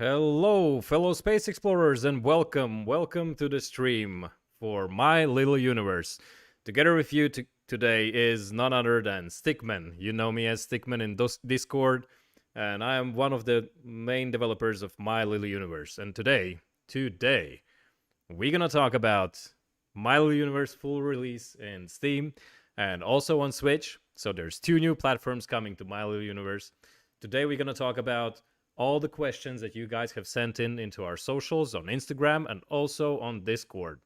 Hello, fellow space explorers, and welcome to the stream for My Little Universe. Together with you today is none other than Stickman. You know me as Stickman in Discord, and I am one of the main developers of My Little Universe. And today, we're gonna talk about My Little Universe full release in Steam and also on Switch. So there's two new platforms coming to My Little Universe. Today we're gonna talk about all the questions that you guys have sent into our socials on Instagram and also on Discord.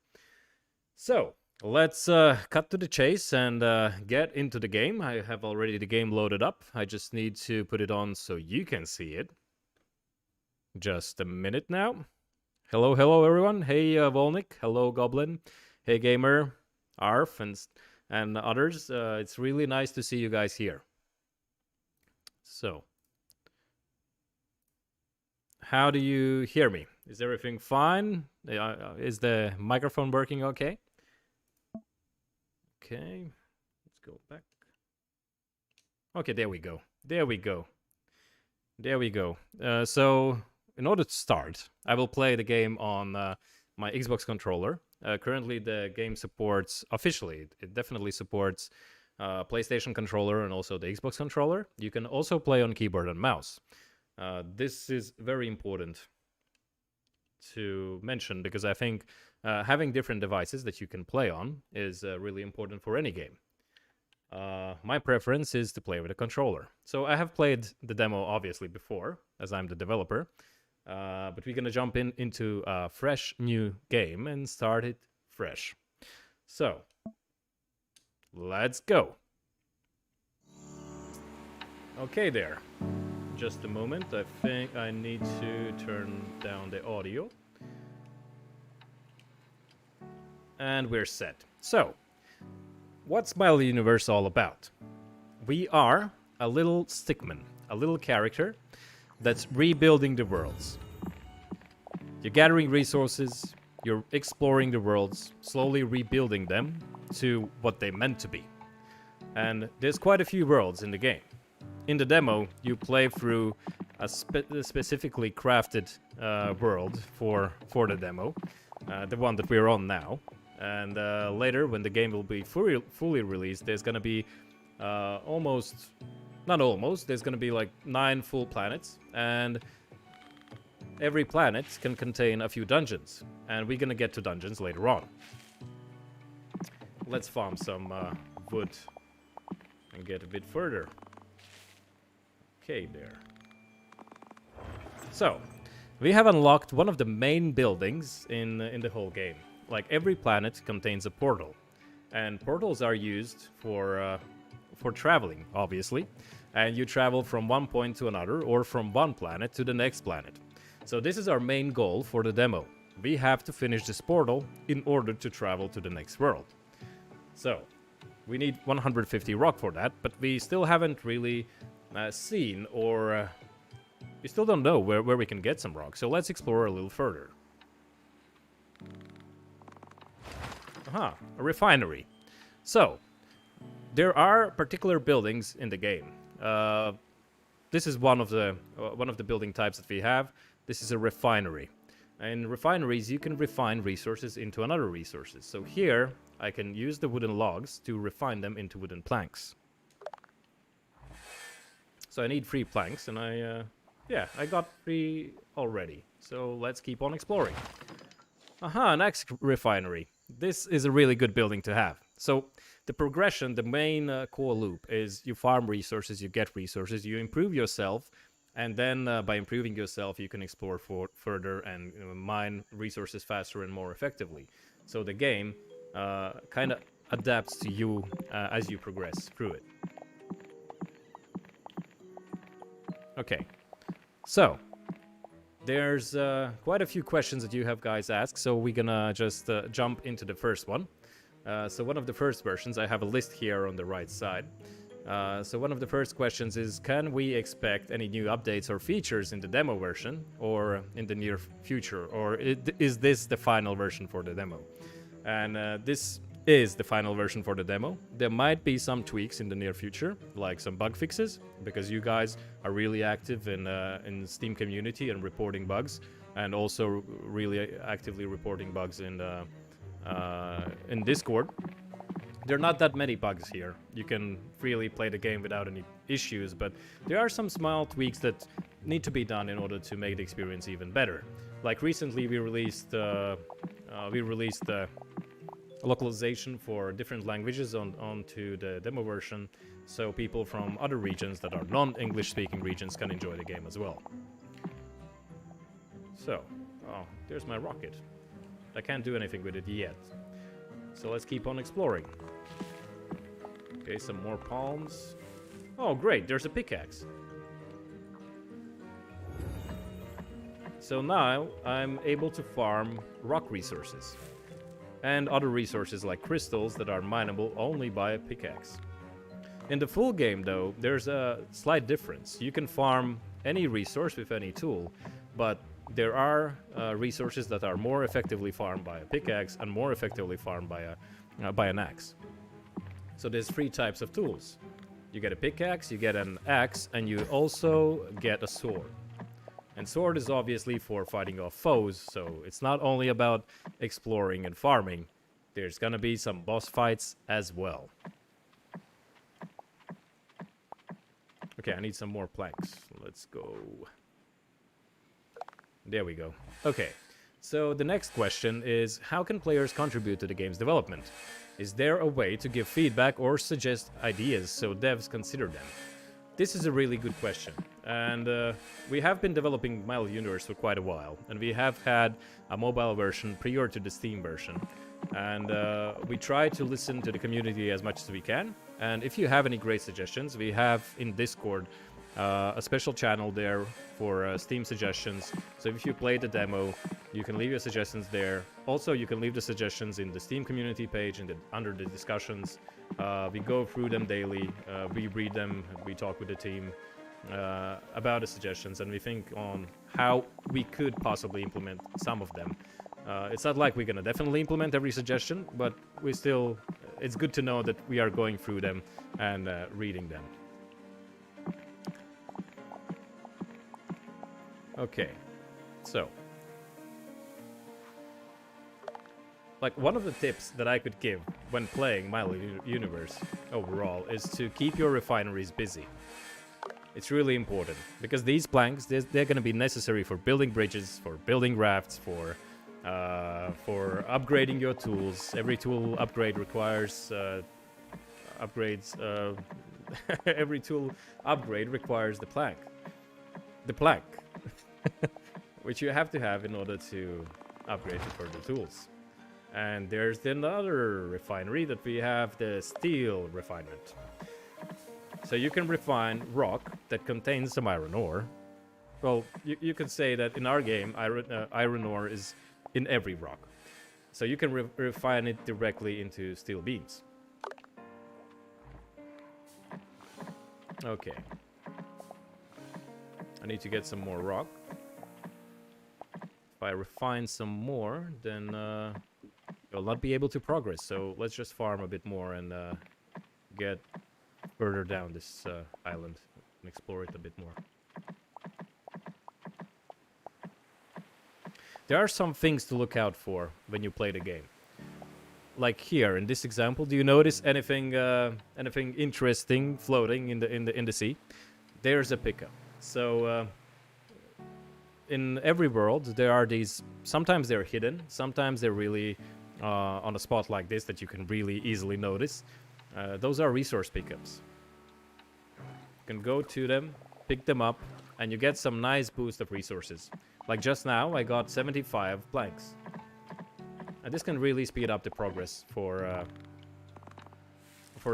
So let's cut to the chase and get into the game. I have already the game loaded up. I just need to put it on so you can see it. Just a minute now. Hello everyone. Hey Volnik. Hello Goblin. Hey Gamer, Arf, and others. It's really nice to see you guys here. So, how do you hear me? Is everything fine? Is the microphone working okay? Okay, let's go back. Okay, there we go. So, in order to start, I will play the game on my Xbox controller. Currently, the game supports, officially, it definitely supports PlayStation controller and also the Xbox controller. You can also play on keyboard and mouse. This is very important to mention because I think having different devices that you can play on is really important for any game. My preference is to play with a controller. So I have played the demo obviously before, as I'm the developer, but we're gonna jump into a fresh new game and start it fresh. So let's go. Okay there. Just a moment, I think I need to turn down the audio. And we're set. So, what's My Little Universe all about? We are a little stickman, a little character that's rebuilding the worlds. You're gathering resources, you're exploring the worlds, slowly rebuilding them to what they meant to be. And there's quite a few worlds in the game. In the demo, you play through a specifically crafted world for the demo, the one that we're on now. And later, when the game will be fully released, there's gonna be there's gonna be like 9 full planets, and every planet can contain a few dungeons, and we're gonna get to dungeons later on. Let's farm some wood and get a bit further. Okay, there. So, we have unlocked one of the main buildings in the whole game. Like, every planet contains a portal, and portals are used for traveling, obviously. And you travel from one point to another, or from one planet to the next planet. So this is our main goal for the demo. We have to finish this portal in order to travel to the next world. So, we need 150 rock for that, but we still haven't really seen, or we still don't know where we can get some rock. So let's explore a little further. A refinery. So there are particular buildings in the game. This is one of the building types that we have. This is a refinery. In refineries, you can refine resources into another resources. So here I can use the wooden logs to refine them into wooden planks. So I need 3 planks, and I got 3 already. So let's keep on exploring. Next refinery. This is a really good building to have. So the progression, the main core loop is you farm resources, you get resources, you improve yourself, and then by improving yourself, you can explore further and mine resources faster and more effectively. So the game kind of adapts to you as you progress through it. Okay, so there's quite a few questions that you have guys asked, so we're gonna just jump into the first one. So one of the first versions, I have a list here on the right side. So one of the first questions is, can we expect any new updates or features in the demo version or in the near future, or is this the final version for the demo? And this is the final version for the demo. There might be some tweaks in the near future, like some bug fixes, because you guys are really active in Steam community and reporting bugs, and also really actively reporting bugs in Discord. There are not that many bugs here. You can freely play the game without any issues, but there are some small tweaks that need to be done in order to make the experience even better. Like recently, we released localization for different languages onto the demo version, so people from other regions that are non-English speaking regions can enjoy the game as well. So, oh, there's my rocket. I can't do anything with it yet. So let's keep on exploring. Okay, some more palms. Oh, great, there's a pickaxe. So now I'm able to farm rock resources and other resources like crystals that are mineable only by a pickaxe. In the full game, though, there's a slight difference. You can farm any resource with any tool, but there are resources that are more effectively farmed by a pickaxe and more effectively farmed by an axe. So there's 3 types of tools. You get a pickaxe, you get an axe, and you also get a sword. And sword is obviously for fighting off foes, so it's not only about exploring and farming. There's gonna be some boss fights as well. Okay, I need some more planks. Let's go. There we go. Okay, so the next question is, how can players contribute to the game's development? Is there a way to give feedback or suggest ideas so devs consider them? This is a really good question, and we have been developing My Little Universe for quite a while, and we have had a mobile version prior to the Steam version, and we try to listen to the community as much as we can. And if you have any great suggestions, we have in Discord a special channel there for Steam suggestions. So if you play the demo, you can leave your suggestions there. Also, you can leave the suggestions in the Steam community page and under the discussions. We go through them daily, we read them, we talk with the team about the suggestions, and we think on how we could possibly implement some of them. It's not like we're gonna definitely implement every suggestion, but we still, it's good to know that we are going through them and reading them. Okay, so like one of the tips that I could give when playing My Little Universe overall is to keep your refineries busy. It's really important because these planks, they're going to be necessary for building bridges, for building rafts, for upgrading your tools. Every tool upgrade requires upgrades. Every tool upgrade requires the plank. The plank. Which you have to have in order to upgrade to further tools. And there's another refinery that we have, the steel refinement. So you can refine rock that contains some iron ore. Well, you could say that in our game, iron ore is in every rock. So you can refine it directly into steel beams. Okay. I need to get some more rock. If I refine some more, then you'll not be able to progress. So let's just farm a bit more and get further down this island and explore it a bit more. There are some things to look out for when you play the game. Like here in this example, do you notice anything interesting floating in the sea? There's a pickup. So in every world there are these, sometimes they're hidden, sometimes they're really on a spot like this that you can really easily notice. Those are resource pickups. You can go to them, pick them up, and you get some nice boost of resources. Like just now I got 75 planks. And this can really speed up the progress for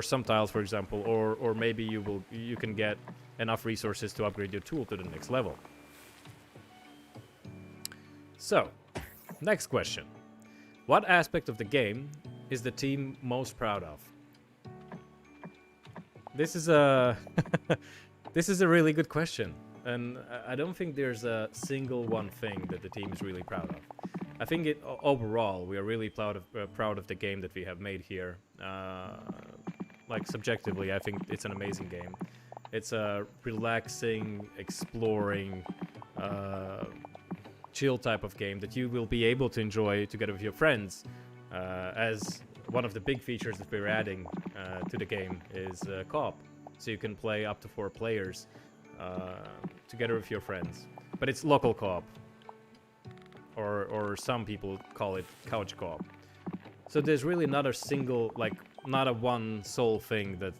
some tiles, for example, or maybe you can get enough resources to upgrade your tool to the next level. So, next question. What aspect of the game is the team most proud of? This is a this is a really good question, and I don't think there's a single one thing that the team is really proud of. I think overall we are really proud of the game that we have made here. Like subjectively, I think it's an amazing game. It's a relaxing, exploring, chill type of game that you will be able to enjoy together with your friends. As one of the big features that we're adding to the game is co-op, so you can play up to 4 players together with your friends. But it's local co-op, or some people call it couch co-op. So there's really not a single, like, not a one sole thing that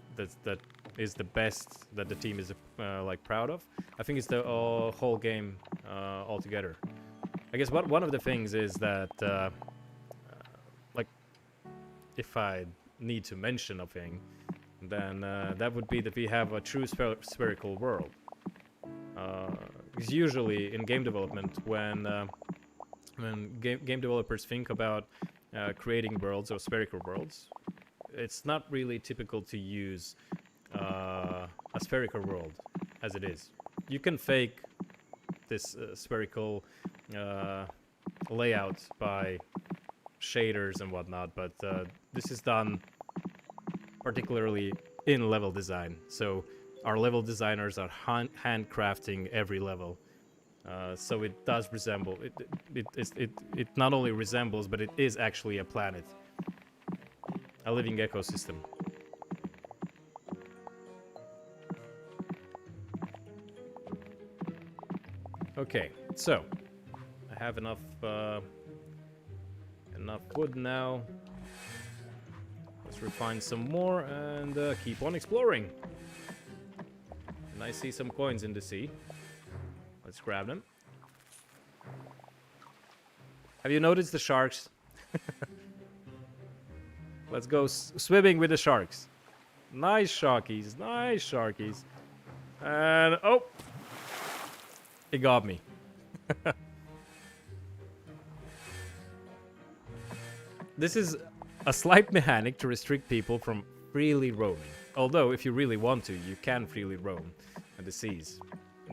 is the best that the team is like proud of. I think it's the whole game altogether. I guess one of the things is that like, if I need to mention a thing, then that would be that we have a true spherical world. Because usually in game development, when game developers think about creating worlds or spherical worlds, it's not really typical to use a spherical world as it is. You can fake this spherical layout by shaders and whatnot, but this is done particularly in level design. So our level designers are handcrafting every level. So it does resemble, it not only resembles, but it is actually a planet, a living ecosystem. Okay, so I have enough wood now. Let's refine some more and keep on exploring. And I see some coins in the sea. Let's grab them. Have you noticed the sharks? Let's go swimming with the sharks. Nice sharkies, nice sharkies. And oh, it got me. This is a slight mechanic to restrict people from freely roaming. Although, if you really want to, you can freely roam the seas.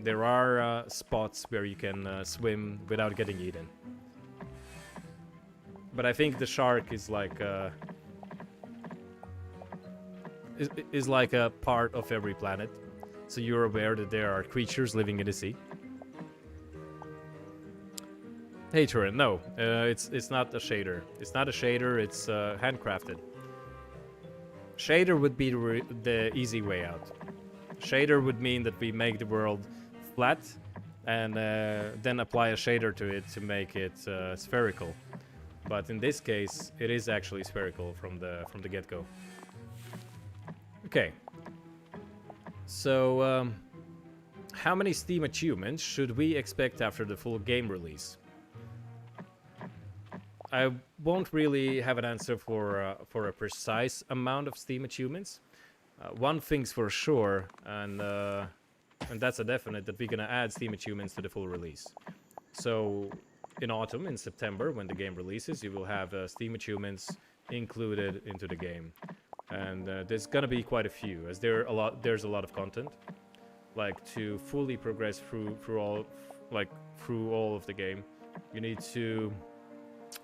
There are spots where you can swim without getting eaten. But I think the shark is like a part of every planet. So you're aware that there are creatures living in the sea. Hey Turin, no, it's not a shader. It's not a shader, it's handcrafted. Shader would be the easy way out. Shader would mean that we make the world flat and then apply a shader to it to make it spherical. But in this case, it is actually spherical from the get-go. Okay. So, how many Steam achievements should we expect after the full game release? I won't really have an answer for a precise amount of Steam achievements. One thing's for sure, and that's a definite, that we're gonna add Steam achievements to the full release. So in autumn, in September, when the game releases, you will have Steam achievements included into the game, and there's gonna be quite a few, as there's a lot of content. Like, to fully progress through all of the game, you need to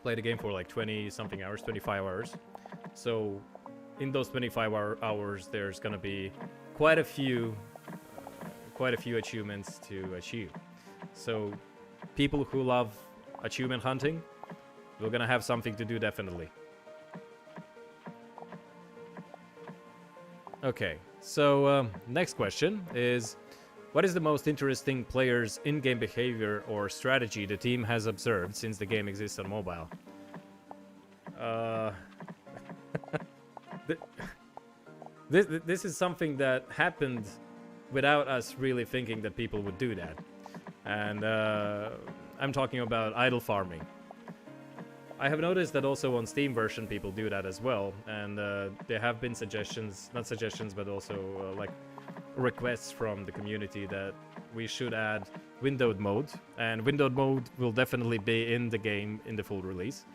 play the game for like 20 something hours, 25 hours. So in those 25 hours, there's gonna be quite a few achievements to achieve. So people who love achievement hunting, we're gonna have something to do, definitely. Okay, so next question is, what is the most interesting player's in-game behavior or strategy the team has observed since the game exists on mobile? This is something that happened without us really thinking that people would do that. And I'm talking about idle farming. I have noticed that also on Steam version people do that as well. And there have been suggestions, not suggestions, but also like requests from the community that we should add windowed mode, and windowed mode will definitely be in the game in the full release,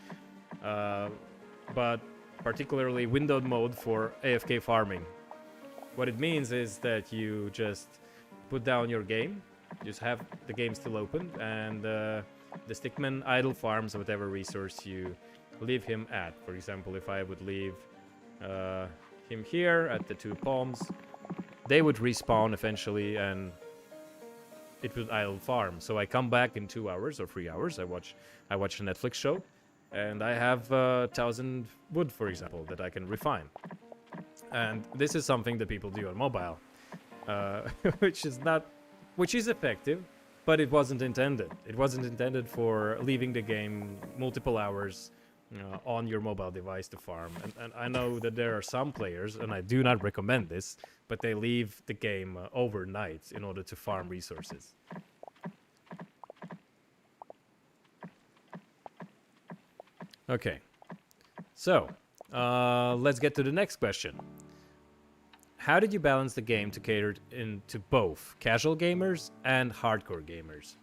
but particularly windowed mode for AFK farming. What it means is that you just put down your game, just have the game still open, and the stickman idle farms whatever resource you leave him at. For example, if I would leave him here at the 2 palms, they would respawn eventually and it would idle farm. So I come back in 2 hours or 3 hours. I watch a Netflix show, and I have 1,000 wood, for example, that I can refine. And this is something that people do on mobile, which is effective, but it wasn't intended. It wasn't intended for leaving the game multiple hours on your mobile device to farm. And I know that there are some players, and I do not recommend this, but they leave the game overnight in order to farm resources. Okay, so let's get to the next question. How did you balance the game to cater to both casual gamers and hardcore gamers?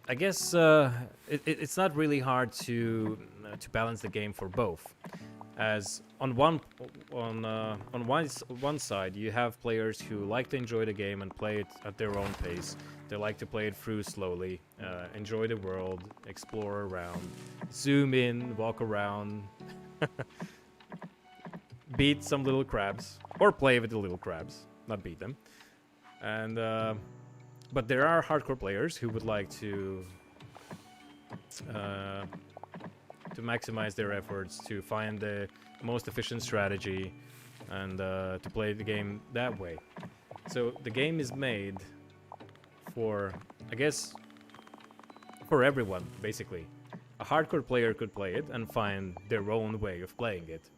I guess it's not really hard to balance the game for both, as on one side you have players who like to enjoy the game and play it at their own pace. They like to play it through slowly, enjoy the world, explore around, zoom in, walk around, beat some little crabs, or play with the little crabs, not beat them. And but there are hardcore players who would like to maximize their efforts, to find the most efficient strategy, and to play the game that way. So the game is made for, I guess, for everyone, basically. A hardcore player could play it and find their own way of playing it,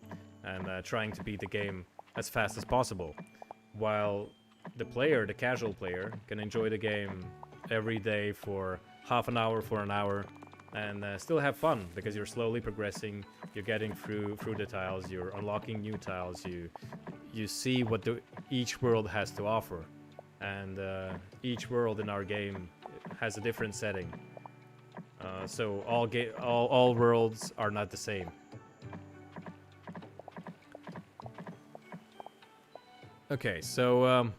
and trying to beat the game as fast as possible, while the casual player, can enjoy the game every day for half an hour, for an hour, and still have fun, because you're slowly progressing, you're getting through the tiles, you're unlocking new tiles, you see what each world has to offer, and each world in our game has a different setting. So all worlds are not the same. Okay, so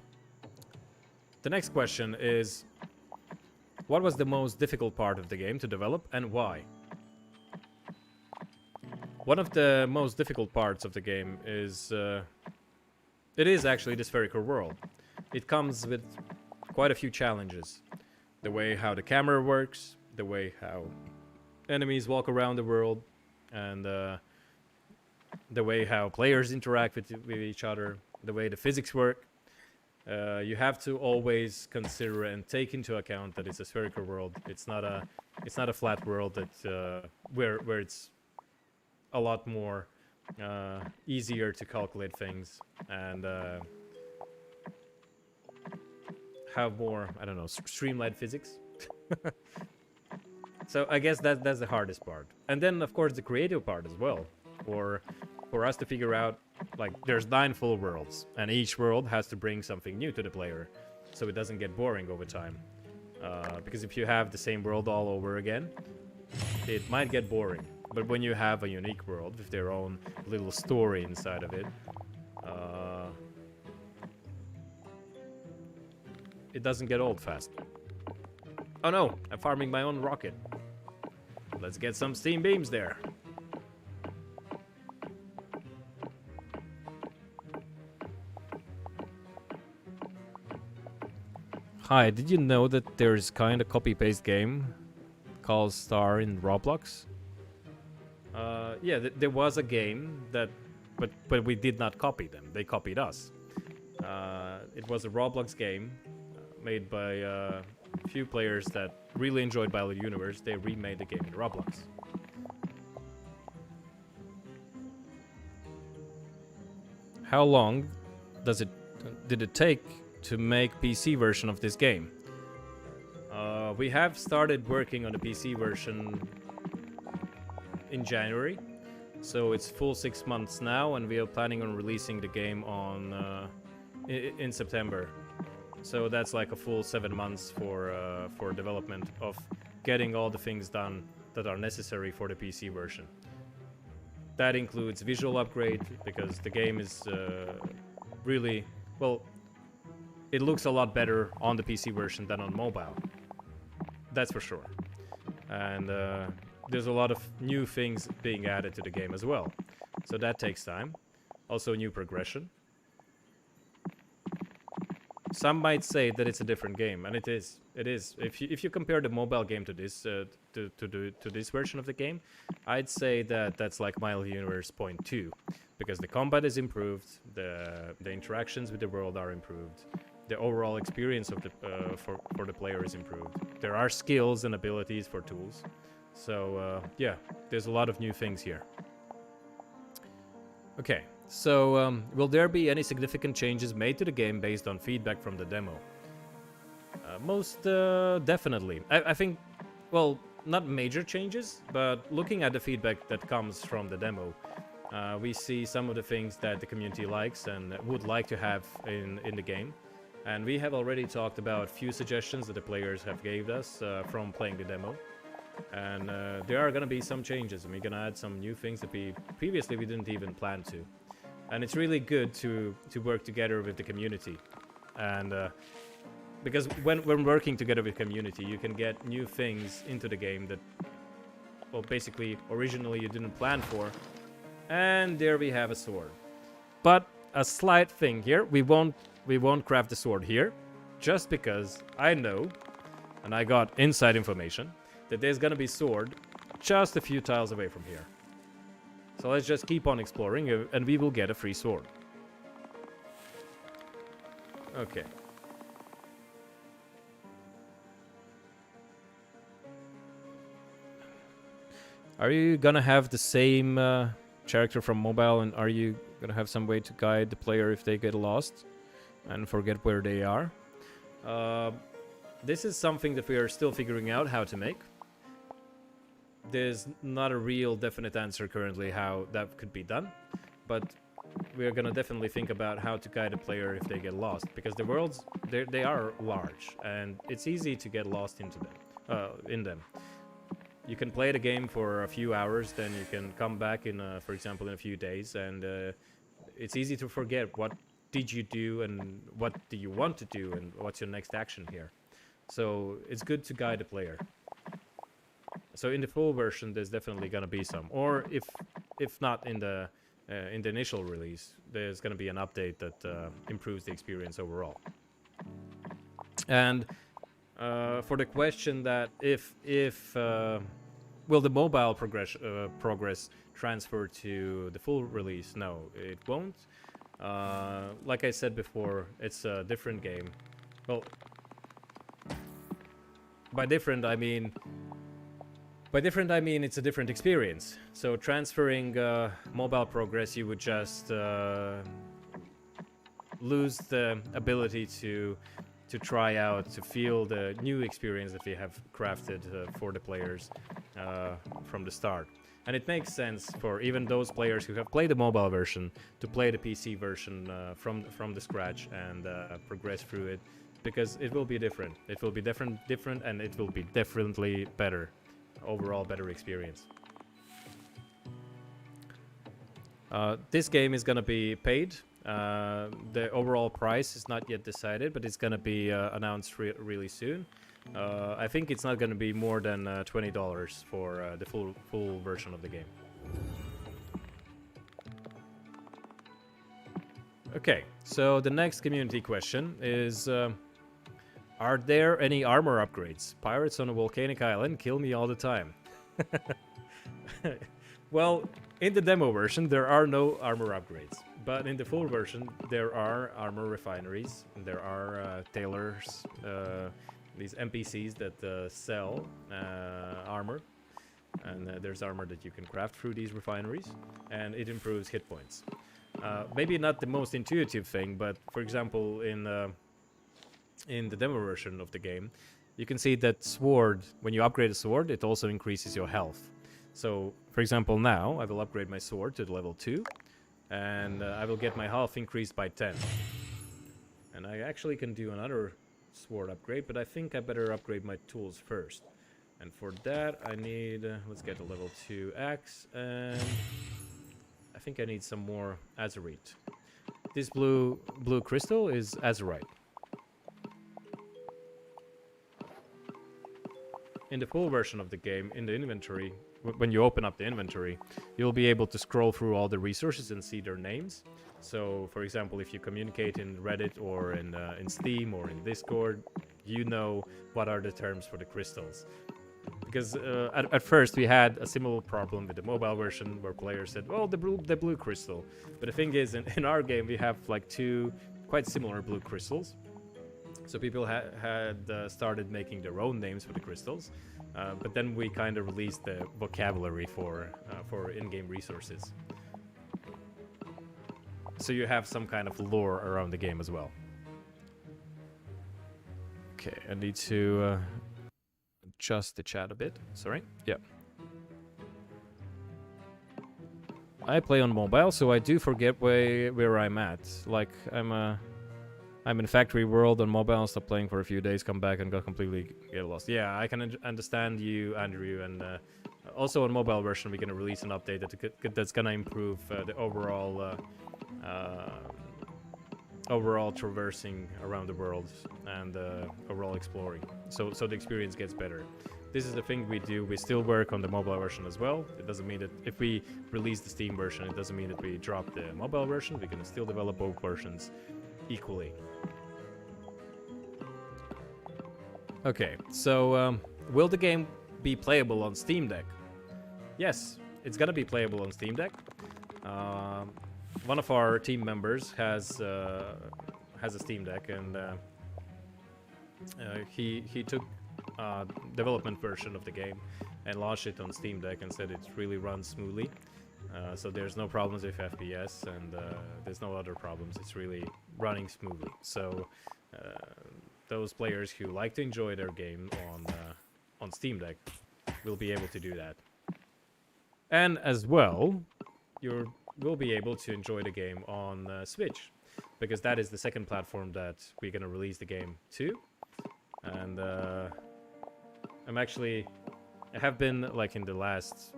the next question is, what was the most difficult part of the game to develop and why? One of the most difficult parts of the game is it is actually the spherical world. It comes with quite a few challenges. The way how the camera works, the way how enemies walk around the world, and the way how players interact with each other, the way the physics work. You have to always consider and take into account that it's a spherical world. It's not a flat world that where it's a lot more easier to calculate things and have more, I don't know, streamlined physics. So I guess that's the hardest part. And then of course the creative part as well, for us to figure out, like, there's 9 full worlds, and each world has to bring something new to the player, so it doesn't get boring over time. Because if you have the same world all over again, it might get boring. But when you have a unique world with their own little story inside of it, it doesn't get old fast. Oh no, I'm farming my own rocket. Let's get some steam beams there. Hi, did you know that there's kind of copy-paste game called Star in Roblox? Yeah, there was a game that, but we did not copy them. They copied us. It was a Roblox game made by a few players that really enjoyed Battle Universe. They remade the game in Roblox. How long did it take to make PC version of this game? We have started working on the PC version in January, so it's full 6 months now, and we are planning on releasing the game on in September. So that's like a full 7 months for development of getting all the things done that are necessary for the PC version. That includes visual upgrade, because the game is really, well, it looks a lot better on the PC version than on mobile. That's for sure. And there's a lot of new things being added to the game as well. So that takes time. Also new progression. Some might say that it's a different game, and it is. It is. If you compare the mobile game to this to this version of the game, I'd say that that's like My Little Universe Point 2, because the combat is improved, the interactions with the world are improved, the overall experience of the for the player is improved. There are skills and abilities for tools, so yeah, there's a lot of new things here. Okay. So, will there be any significant changes made to the game based on feedback from the demo? Most definitely. I think, well, not major changes, but looking at the feedback that comes from the demo, we see some of the things that the community likes and would like to have in the game. And we have already talked about a few suggestions that the players have gave us from playing the demo. And there are going to be some changes, and we're going to add some new things that we previously didn't even plan to. And it's really good to work together with the community, and because when working together with community, you can get new things into the game that, well, basically originally you didn't plan for. And there we have a sword. But a slight thing here, we won't craft the sword here, just because I know, and I got inside information, that there's gonna be sword just a few tiles away from here. So let's just keep on exploring, and we will get a free sword. Okay. Are you gonna have the same character from mobile, and are you gonna have some way to guide the player if they get lost and forget where they are? This is something that we are still figuring out how to make. There's not a real definite answer currently how that could be done, but we're gonna definitely think about how to guide a player if they get lost, because the worlds, they are large and it's easy to get lost into them. In them, you can play the game for a few hours, then you can come back in, for example, in a few days, and it's easy to forget what did you do and what do you want to do and what's your next action here. So it's good to guide the player. So in the full version, there's definitely gonna be some, or if not in the initial release, there's gonna be an update that improves the experience overall. And for the question that if will the mobile progress transfer to the full release? No, it won't. Like I said before, it's a different game. Well, by different I mean it's a different experience. So transferring mobile progress, you would just lose the ability to try out, to feel the new experience that we have crafted for the players from the start. And it makes sense for even those players who have played the mobile version to play the PC version from the scratch and progress through it, because it will be different. It will be different, and it will be definitely better. Overall better experience. This game is gonna be paid. The overall price is not yet decided, but it's gonna be announced really soon. I think it's not gonna be more than $20 for the full version of the game. Okay, so the next community question is, are there any armor upgrades? Pirates on a volcanic island kill me all the time. Well, in the demo version, there are no armor upgrades. But in the full version, there are armor refineries. And there are tailors, these NPCs that sell armor. And there's armor that you can craft through these refineries. And it improves hit points. Maybe not the most intuitive thing, but for example, in the demo version of the game, you can see that sword, when you upgrade a sword, it also increases your health. So, for example, now I will upgrade my sword to level 2, and I will get my health increased by 10. And I actually can do another sword upgrade, but I think I better upgrade my tools first. And for that, I need, let's get a level 2 axe, and I think I need some more azurite. This blue crystal is azurite. in the full version of the game, in the inventory, when you open up the inventory, you'll be able to scroll through all the resources and see their names. So, for example, if you communicate in Reddit or in Steam or in Discord, you know what are the terms for the crystals. Because at first we had a similar problem with the mobile version where players said, "Oh, the blue crystal." But the thing is, in our game we have like 2 quite similar blue crystals. So people had started making their own names for the crystals, but then we kind of released the vocabulary for in-game resources. So you have some kind of lore around the game as well. Okay, I need to adjust the chat a bit. Sorry. Yeah. I play on mobile, so I do forget where I'm at. Like, I'm in Factory World on mobile, stop playing for a few days, come back and got completely get lost. Yeah, I can understand you, Andrew, and also on mobile version we're gonna release an update that's gonna improve the overall traversing around the world and overall exploring. So the experience gets better. This is the thing we do. We still work on the mobile version as well. It doesn't mean that if we release the Steam version, it doesn't mean that we drop the mobile version. We can still develop both versions equally. Okay, so will the game be playable on Steam Deck? Yes, it's gonna be playable on Steam Deck. One of our team members has a Steam Deck, and he took development version of the game and launched it on Steam Deck and said it really runs smoothly. So there's no problems with FPS, and there's no other problems. It's really running smoothly. So those players who like to enjoy their game on Steam Deck will be able to do that. And as well, will be able to enjoy the game on Switch, because that is the second platform that we're gonna release the game to. And I have been, like, in the last,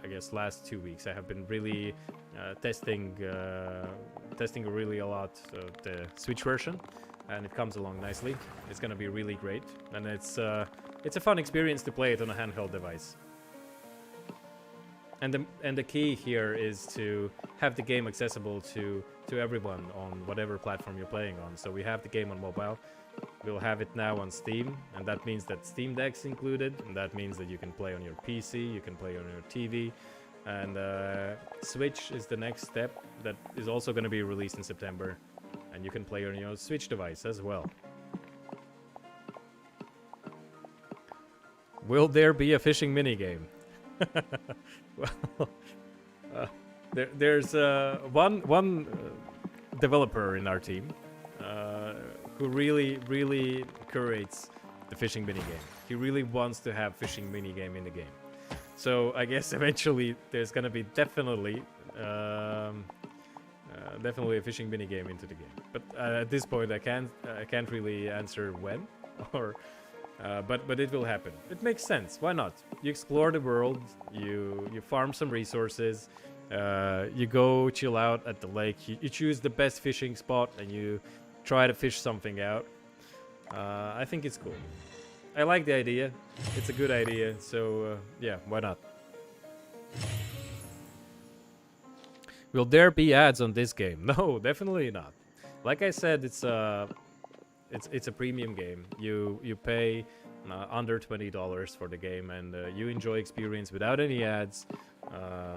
I guess last 2 weeks, I have been really testing really a lot of the Switch version, and it comes along nicely. It's gonna be really great, and it's a fun experience to play it on a handheld device. And the key here is to have the game accessible to everyone on whatever platform you're playing on. So we have the game on mobile. We'll have it now on Steam, and that means that Steam Deck's included, and that means that you can play on your PC, you can play on your TV, and Switch is the next step that is also going to be released in September, and you can play on your Switch device as well. Will there be a fishing minigame? Well, there's one developer in our team who really curates the fishing minigame. He really wants to have fishing minigame in the game. So I guess eventually there's gonna be definitely a fishing minigame into the game. But at this point I can't really answer when or. But it will happen. It makes sense. Why not? You explore the world. You farm some resources. You go chill out at the lake. You choose the best fishing spot and you try to fish something out. I think it's cool. I like the idea. It's a good idea. So yeah, why not? Will there be ads on this game? No, definitely not. Like I said, it's a premium game. You pay under $20 for the game, and you enjoy experience without any ads,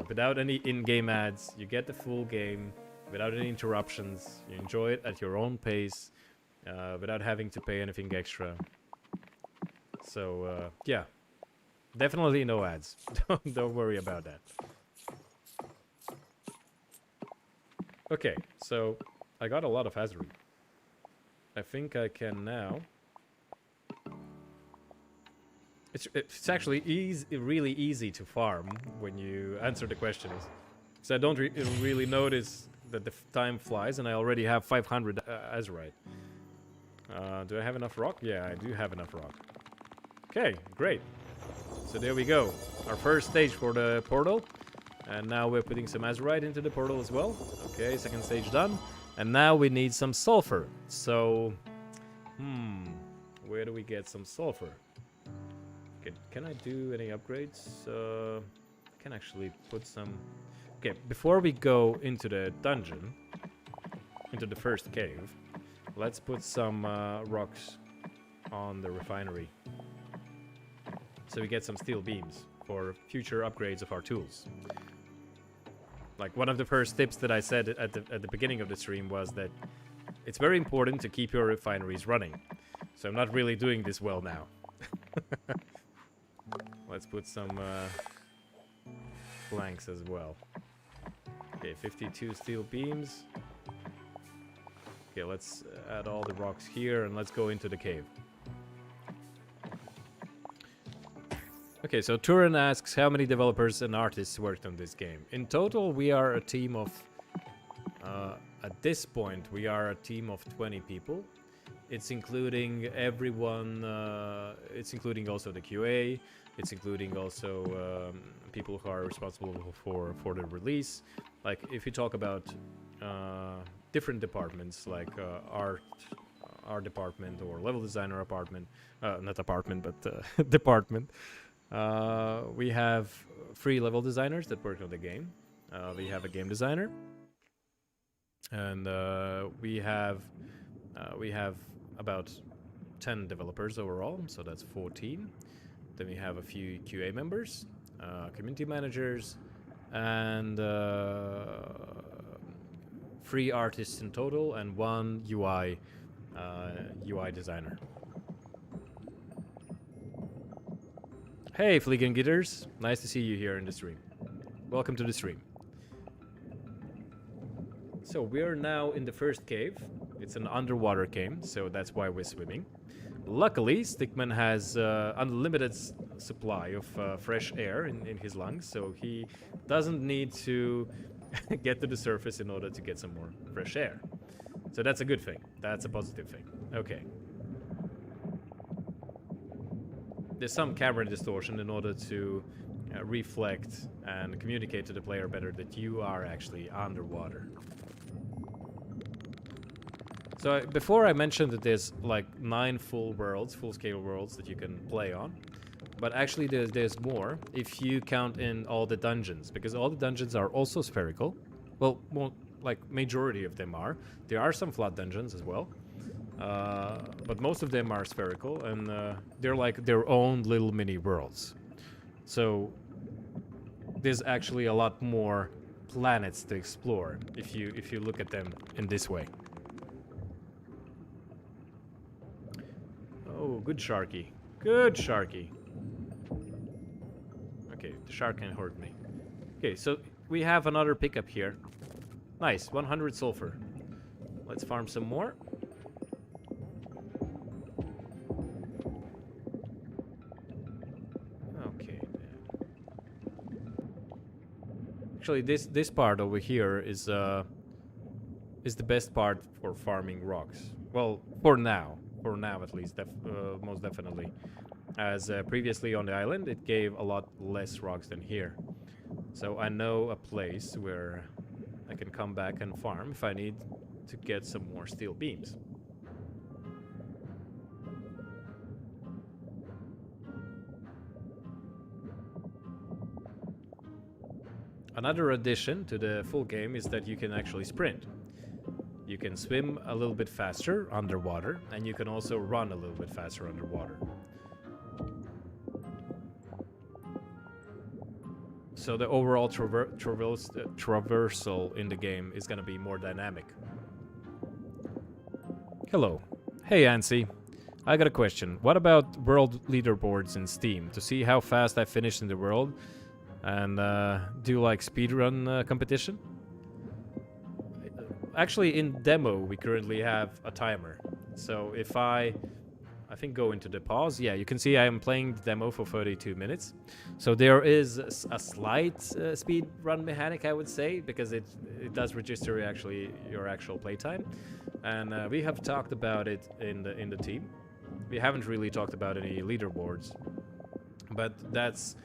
without any in-game ads. You get the full game without any interruptions. You enjoy it at your own pace, without having to pay anything extra. So yeah, definitely no ads. Don't worry about that. Okay, so I got a lot of Hazard. I think I can now. It's actually really easy to farm when you answer the questions. So I don't really notice that the time flies, and I already have 500 azurite. Do I have enough rock? Yeah, I do have enough rock. Okay, great. So there we go. Our first stage for the portal. And now we're putting some azurite into the portal as well. Okay, second stage done. And now we need some sulfur. So, where do we get some sulfur? Okay, can I do any upgrades? I can actually put some... Okay, before we go into the dungeon, into the first cave, let's put some rocks on the refinery. So we get some steel beams for future upgrades of our tools. Like one of the first tips that I said at the beginning of the stream was that it's very important to keep your refineries running. So I'm not really doing this well now. Let's put some planks as well. Okay, 52 steel beams. Okay, let's add all the rocks here and let's go into the cave. Okay, so Turin asks how many developers and artists worked on this game. In total, we are a team of... at this point, we are a team of 20 people. It's including everyone... it's including also the QA. It's including also people who are responsible for the release. Like, if you talk about different departments, like art department or level designer apartment... not apartment, but department. We have 3 level designers that worked on the game. We have a game designer, and we have about 10 developers overall, so that's 14. Then we have a few QA members, community managers, and 3 artists in total, and 1 UI designer. Hey, Fleegan Gitters. Nice to see you here in the stream. Welcome to the stream. So we're now in the first cave. It's an underwater cave, so that's why we're swimming. Luckily, Stickman has unlimited supply of fresh air in his lungs, so he doesn't need to get to the surface in order to get some more fresh air. So that's a good thing. That's a positive thing. Okay. There's some camera distortion in order to reflect and communicate to the player better that you are actually underwater. So before I mentioned that there's like 9 full-scale worlds that you can play on, but actually there's more if you count in all the dungeons, because all the dungeons are also spherical. Well, more like majority of them are. There are some flat dungeons as well. But most of them are spherical, and they're like their own little mini worlds. So there's actually a lot more planets to explore if you look at them in this way. Oh, good Sharky. Good Sharky. Okay, the shark can hurt me. Okay, so we have another pickup here. Nice, 100 sulfur. Let's farm some more. Actually, this part over here is the best part for farming rocks. Well, for now at least, most definitely. As previously on the island, it gave a lot less rocks than here. So I know a place where I can come back and farm if I need to get some more steel beams. Another addition to the full game is that you can actually sprint. You can swim a little bit faster underwater, and you can also run a little bit faster underwater. So the overall traversal in the game is going to be more dynamic. Hello. Hey, Ansi. I got a question. What about world leaderboards in Steam? To see how fast I finish in the world? And do like speedrun competition? Actually, in demo, we currently have a timer. So if I think go into the pause, yeah, you can see I am playing the demo for 32 minutes. So there is a slight speed run mechanic, I would say, because it does register actually your actual playtime. And we have talked about it in the team. We haven't really talked about any leaderboards, but that's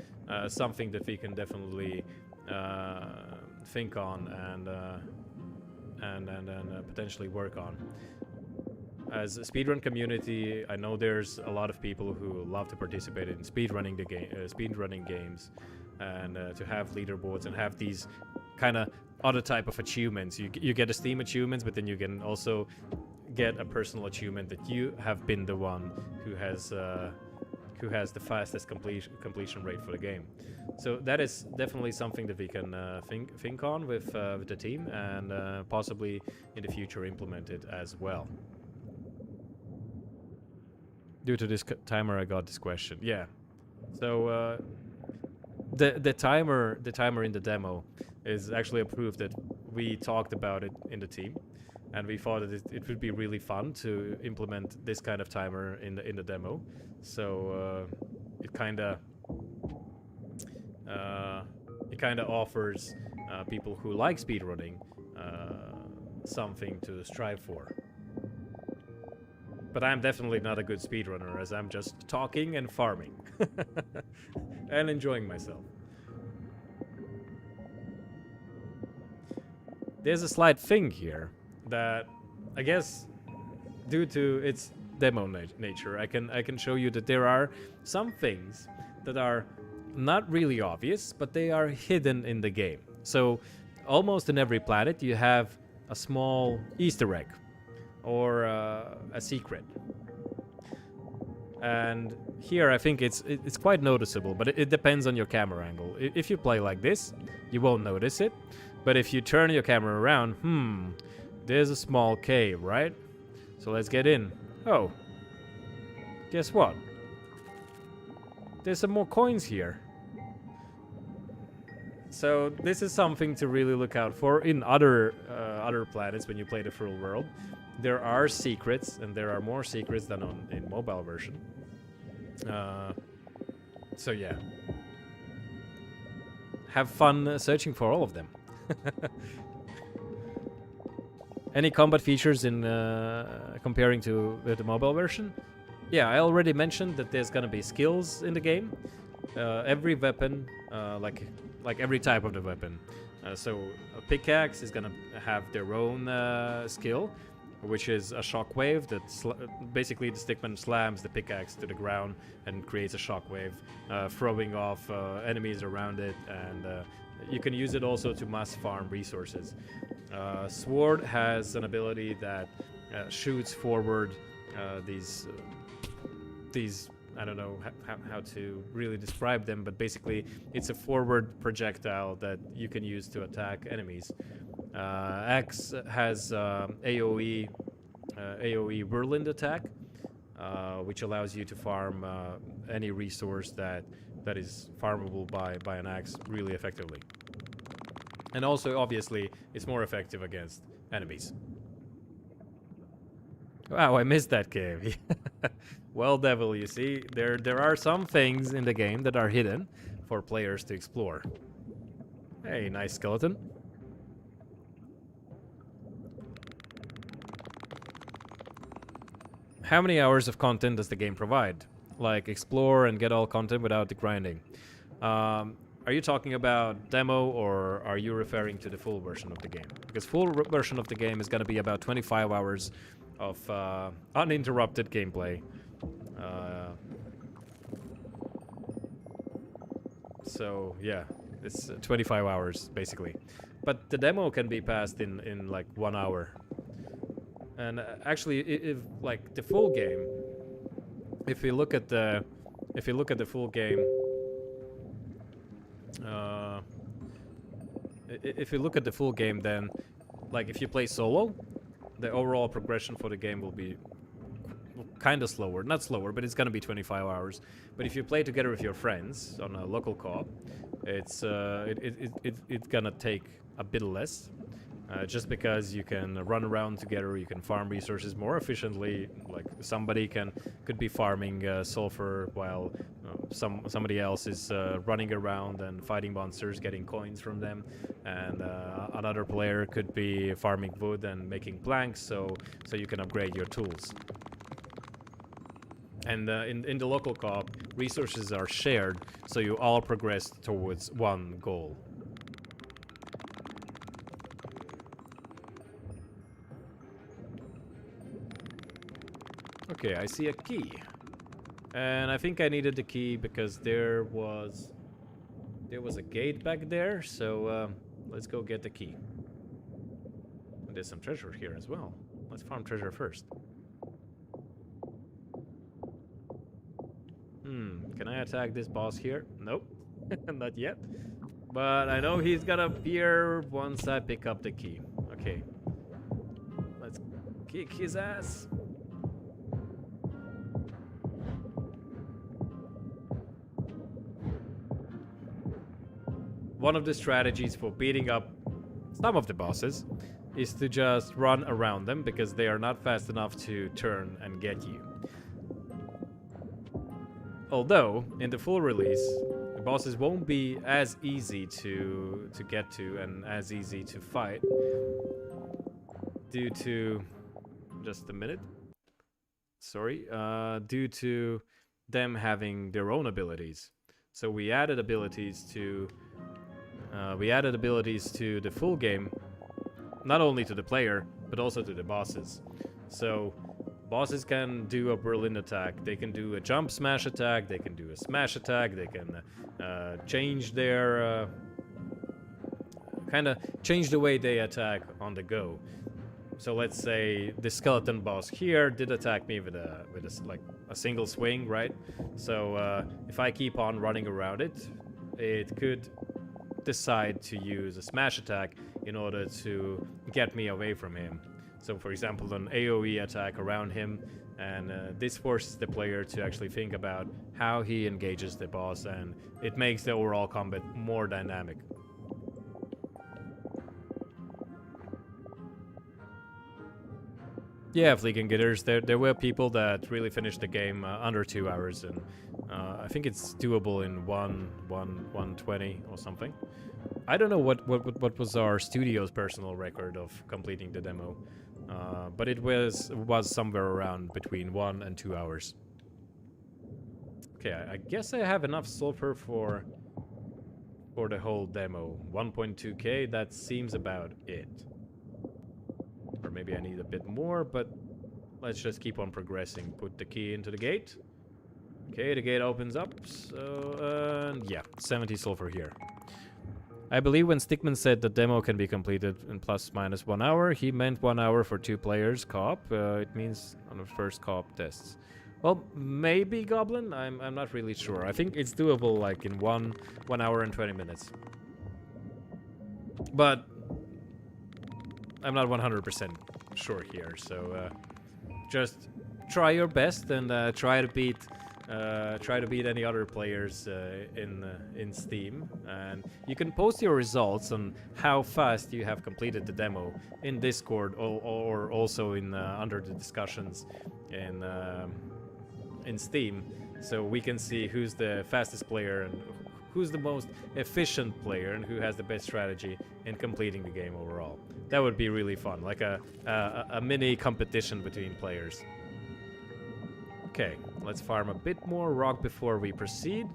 something that we can definitely think on and potentially work on. as a speedrun community, I know there's a lot of people who love to participate in speedrunning the game, speedrunning games, and to have leaderboards and have these kind of other type of achievements. You get a Steam achievements, but then you can also get a personal achievement that you have been the one who has the fastest completion rate for the game. So that is definitely something that we can think on with the team, and possibly in the future implement it as well. Due to this timer, I got this question. Yeah. So the timer in the demo is actually a proof that we talked about it in the team, and we thought that it would be really fun to implement this kind of timer in the demo. So it kind of offers people who like speedrunning something to strive for. But I'm definitely not a good speedrunner, as I'm just talking and farming and enjoying myself. There's a slight thing here that I guess due to its demo nature, I can show you that there are some things that are not really obvious, but they are hidden in the game. So almost in every planet you have a small Easter egg or a secret. And here I think it's quite noticeable, but it depends on your camera angle. If you play like this, you won't notice it. But if you turn your camera around, there's a small cave, right? So let's get in. Oh, guess what? There's some more coins here. So this is something to really look out for in other planets when you play the full world. There are secrets, and there are more secrets than in mobile version. So yeah, have fun searching for all of them. Any combat features in comparing to the mobile version? Yeah, I already mentioned that there's gonna be skills in the game. Every weapon, like every type of the weapon. So a pickaxe is gonna have their own skill, which is a shockwave that basically the stickman slams the pickaxe to the ground and creates a shockwave, throwing off enemies around it, and you can use it also to mass farm resources. Sword has an ability that shoots forward these I don't know how to really describe them, but basically it's a forward projectile that you can use to attack enemies. Axe has AoE whirlwind attack, which allows you to farm any resource that is farmable by an axe really effectively. And also, obviously, it's more effective against enemies. Wow, I missed that cave. Well, Devil, you see, there are some things in the game that are hidden for players to explore. Hey, nice skeleton. How many hours of content does the game provide? Like, explore and get all content without the grinding. Are you talking about demo, or are you referring to the full version of the game? Because full version of the game is going to be about 25 hours of uninterrupted gameplay. So yeah, it's 25 hours basically. But the demo can be passed in like 1 hour. And actually, if like the full game, if you look at the full game, if you look at the full game, then like if you play solo, the overall progression for the game will be kind of slower. Not slower, but it's gonna be 25 hours. But if you play together with your friends on a local co-op, it's gonna take a bit less. Just because you can run around together, you can farm resources more efficiently. Like somebody could be farming sulfur while somebody else is running around and fighting monsters, getting coins from them, and another player could be farming wood and making planks, so you can upgrade your tools. And in the local co-op, resources are shared, so you all progress towards one goal. Okay, I see a key. And I think I needed the key because there was a gate back there, so let's go get the key. And there's some treasure here as well. Let's farm treasure first. Can I attack this boss here? Nope, not yet. But I know he's gonna appear once I pick up the key. Okay. Let's kick his ass. One of the strategies for beating up some of the bosses is to just run around them because they are not fast enough to turn and get you. Although, in the full release, the bosses won't be as easy to get to and as easy to fight due to... Just a minute. Sorry. Due to them having their own abilities. So we added abilities to... the full game, not only to the player, but also to the bosses. So, bosses can do a Berlin attack, they can do a jump smash attack, they can do a smash attack, they can change their... kind of change the way they attack on the go. So let's say the skeleton boss here did attack me with a single swing, right? So if I keep on running around it, it could decide to use a smash attack in order to get me away from him. So for example, an AoE attack around him, and this forces the player to actually think about how he engages the boss, and it makes the overall combat more dynamic. Yeah, Fleeking Gitters, there were people that really finished the game under 2 hours, and I think it's doable in 1:20 or something. I don't know what was our studio's personal record of completing the demo, but it was somewhere around between 1 and 2 hours. Okay, I guess I have enough sulfur for the whole demo. 1.2k, that seems about it. Or maybe I need a bit more, but let's just keep on progressing. Put the key into the gate. Okay, the gate opens up. So, yeah, 70 sulfur here. I believe when Stickman said the demo can be completed in ± 1 hour, he meant 1 hour for 2 players co-op. It means on the first co-op tests. Well, maybe Goblin. I'm not really sure. I think it's doable like in 1 hour and 20 minutes. But I'm not 100% sure here, so just try your best and try to beat any other players in Steam, and you can post your results on how fast you have completed the demo in Discord or also in under the discussions in Steam, so we can see who's the fastest player and who's the most efficient player and who has the best strategy in completing the game overall. That would be really fun, like a mini competition between players. Okay, let's farm a bit more rock before we proceed.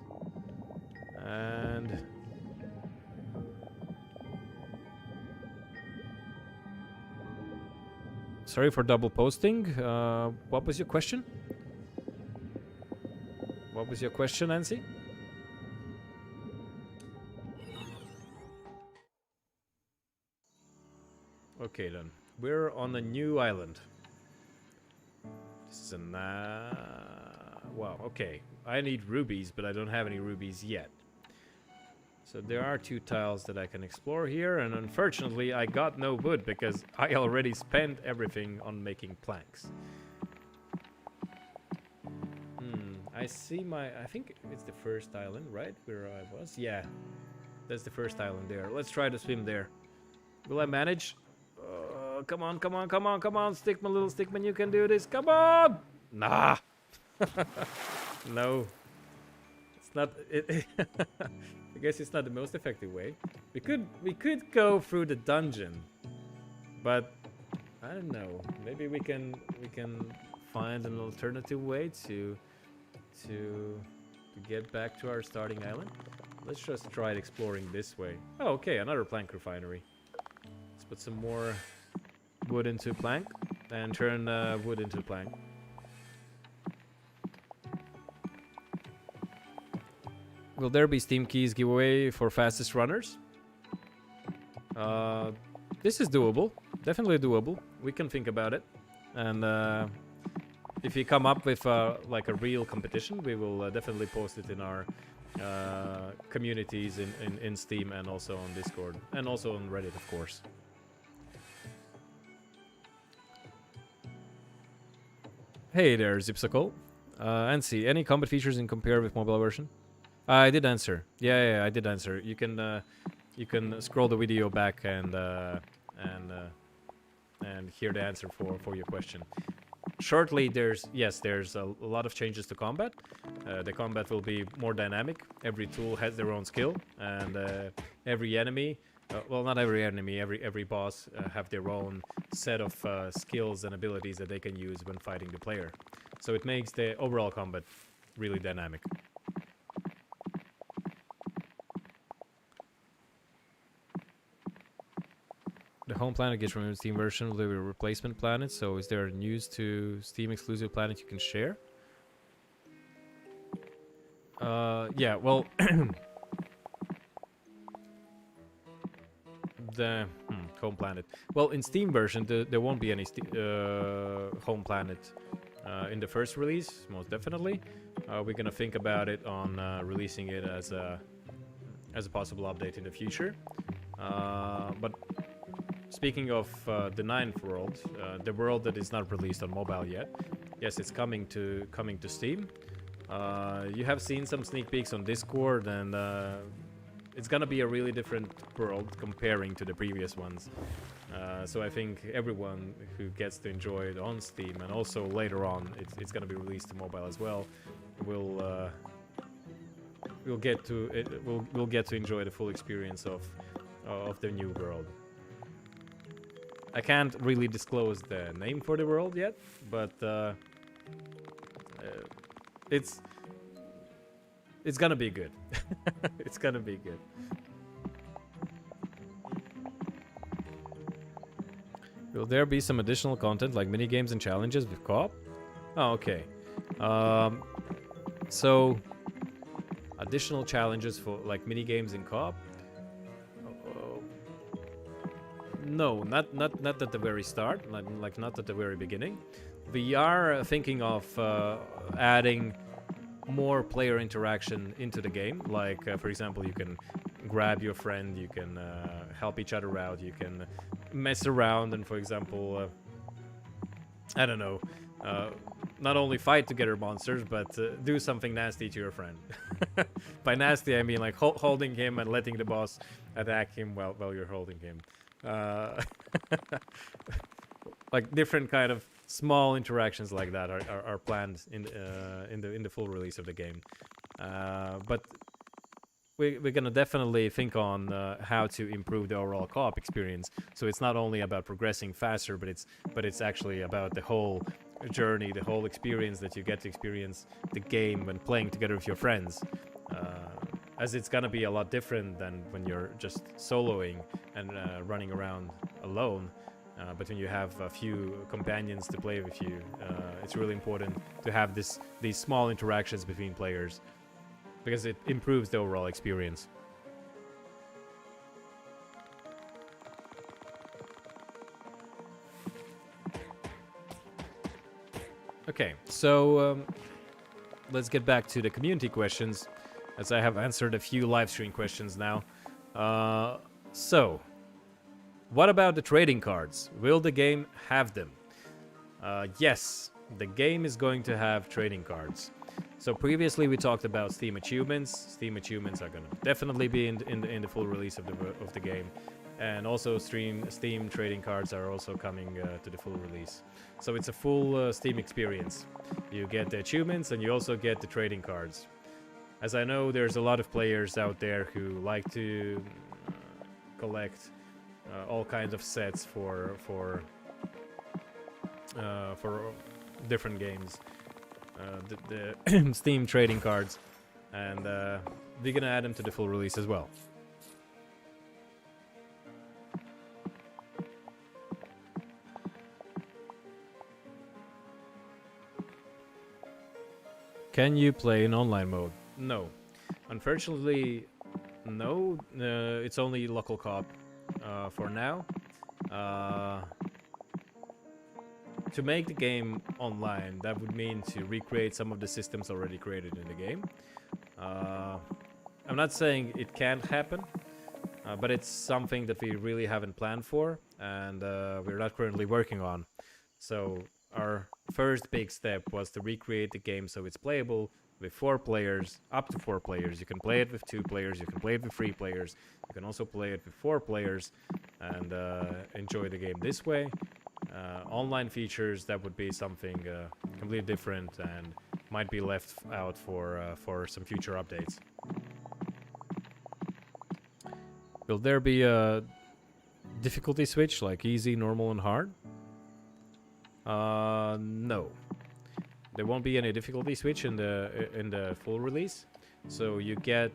And... sorry for double posting. What was your question? What was your question, Nancy? Okay then, we're on a new island. This is a wow, okay. I need rubies, but I don't have any rubies yet. So there are 2 tiles that I can explore here, and unfortunately I got no wood because I already spent everything on making planks. I see I think it's the first island, right? Where I was? Yeah, that's the first island there. Let's try to swim there. Will I manage? Come on, come on, come on, come on, Stickman, little Stickman, you can do this, come on! Nah! No. It's not, I guess it's not the most effective way. We could go through the dungeon, but I don't know, maybe we can find an alternative way to get back to our starting island. Let's just try exploring this way. Oh, okay, another plank refinery. Let's put some more wood into plank and turn wood into plank. Will there be Steam keys giveaway for fastest runners? This is doable. Definitely doable. We can think about it. And if you come up with like a real competition, we will definitely post it in our communities in Steam and also on Discord. And also on Reddit, of course. Hey there, Zipsicle. Ansi, any combat features in compare with mobile version? I did answer. Yeah, I did answer. You can scroll the video back and hear the answer for your question. Shortly, there's a lot of changes to combat. The combat will be more dynamic. Every tool has their own skill, and every enemy, well, not every enemy, every boss have their own set of skills and abilities that they can use when fighting the player. So it makes the overall combat really dynamic. The home planet gets removed in Steam version. Will there be a replacement planet? So is there news to Steam exclusive planet you can share? Yeah, well... the home planet. Well, in Steam version, there won't be any home planet in the first release, most definitely. We're gonna think about it on releasing it as a possible update in the future. But speaking of the ninth world, the world that is not released on mobile yet, yes, it's coming to Steam. You have seen some sneak peeks on Discord, and it's gonna be a really different world comparing to the previous ones. So I think everyone who gets to enjoy it on Steam, and also later on it's gonna be released to mobile as well, will get to enjoy the full experience of the new world. I can't really disclose the name for the world yet, but it's gonna be good. It's gonna be good. Will there be some additional content like mini games and challenges with co-op? Oh, okay. So additional challenges for like mini games in co-op? No, not at the very start, like not at the very beginning. We are thinking of adding more player interaction into the game. Like, for example, you can grab your friend, you can help each other out, you can mess around, and for example, I don't know, not only fight together monsters, but do something nasty to your friend. By nasty, I mean like holding him and letting the boss attack him while you're holding him. Like different kind of small interactions like that are planned in the full release of the game. But we're gonna definitely think on how to improve the overall co-op experience. So it's not only about progressing faster, but it's actually about the whole journey, the whole experience that you get to experience the game when playing together with your friends. As it's gonna be a lot different than when you're just soloing and running around alone. But when you have a few companions to play with you, it's really important to have these small interactions between players, because it improves the overall experience. Okay, so let's get back to the community questions, as I have answered a few live stream questions now. So, what about the trading cards? Will the game have them? Yes, the game is going to have trading cards. So previously we talked about Steam achievements. Steam achievements are going to definitely be in the full release of the game, and also Steam trading cards are also coming to the full release. So it's a full Steam experience. You get the achievements and you also get the trading cards. As I know, there's a lot of players out there who like to collect all kinds of sets for different games, the Steam trading cards, and we're gonna add them to the full release as well. Can you play in online mode? No. Unfortunately, no. It's only local co-op for now. To make the game online, that would mean to recreate some of the systems already created in the game. I'm not saying it can't happen, but it's something that we really haven't planned for, and we're not currently working on. So our first big step was to recreate the game so it's playable with 4 players, up to 4 players. You can play it with 2 players, you can play it with 3 players, you can also play it with 4 players, and enjoy the game this way. Online features, that would be something completely different and might be left out for some future updates. Will there be a difficulty switch like easy, normal, and hard? No. There won't be any difficulty switch in the full release. So you get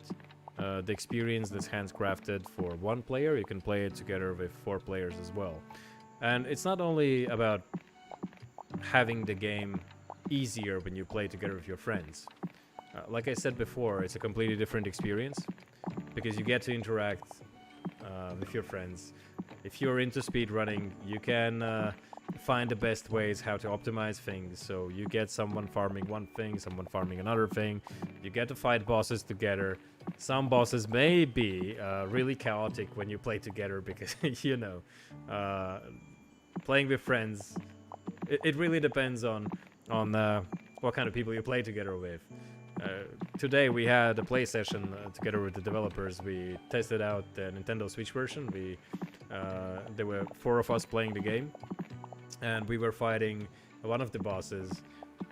the experience that's handcrafted for 1 player. You can play it together with 4 players as well. And it's not only about having the game easier when you play together with your friends. Like I said before, it's a completely different experience because you get to interact with your friends. If you're into speedrunning, you can find the best ways how to optimize things. So you get someone farming one thing, someone farming another thing. You get to fight bosses together. Some bosses may be really chaotic when you play together because, you know, playing with friends, it really depends on what kind of people you play together with. Today we had a play session together with the developers. We tested out the Nintendo Switch version. There were 4 of us playing the game, and we were fighting one of the bosses.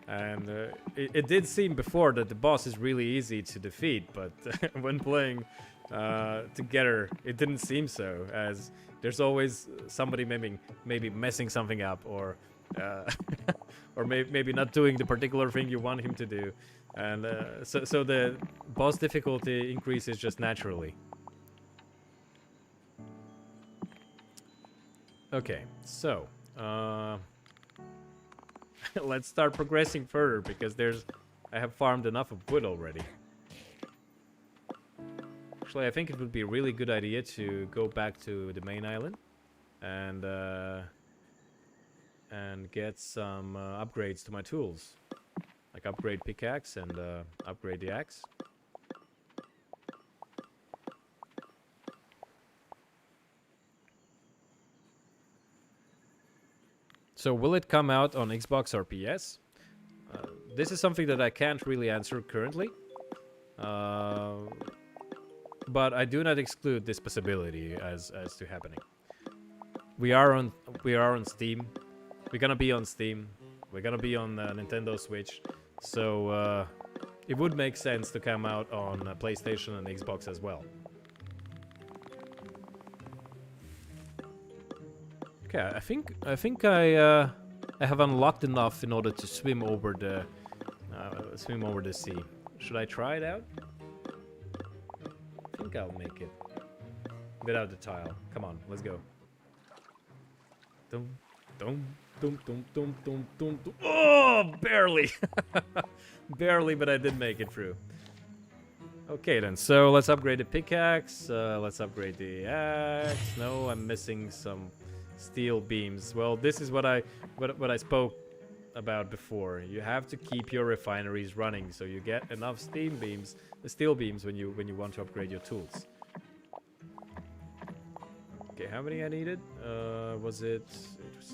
And it did seem before that the boss is really easy to defeat, but when playing together, it didn't seem so, as there's always somebody maybe messing something up, or or maybe not doing the particular thing you want him to do. And so the boss difficulty increases just naturally. Okay, so let's start progressing further because I have farmed enough of wood already. Actually, I think it would be a really good idea to go back to the main island and get some upgrades to my tools. Like upgrade pickaxe and upgrade the axe. So will it come out on Xbox or PS? This is something that I can't really answer currently. But I do not exclude this possibility as to happening. We are on Steam. We're gonna be on Steam. We're gonna be on Nintendo Switch. So it would make sense to come out on PlayStation and Xbox as well. Okay, I think I have unlocked enough in order to swim over the sea. Should I try it out? I think I'll make it without the tile. Come on, let's go. Dum dum dum dum dum dum dum. Oh, barely, barely, but I did make it through. Okay then, so let's upgrade the pickaxe. Let's upgrade the axe. No, I'm missing some steel beams. Well, this is what I spoke about before. You have to keep your refineries running so you get enough steel beams when you want to upgrade your tools. Okay, how many I needed? It was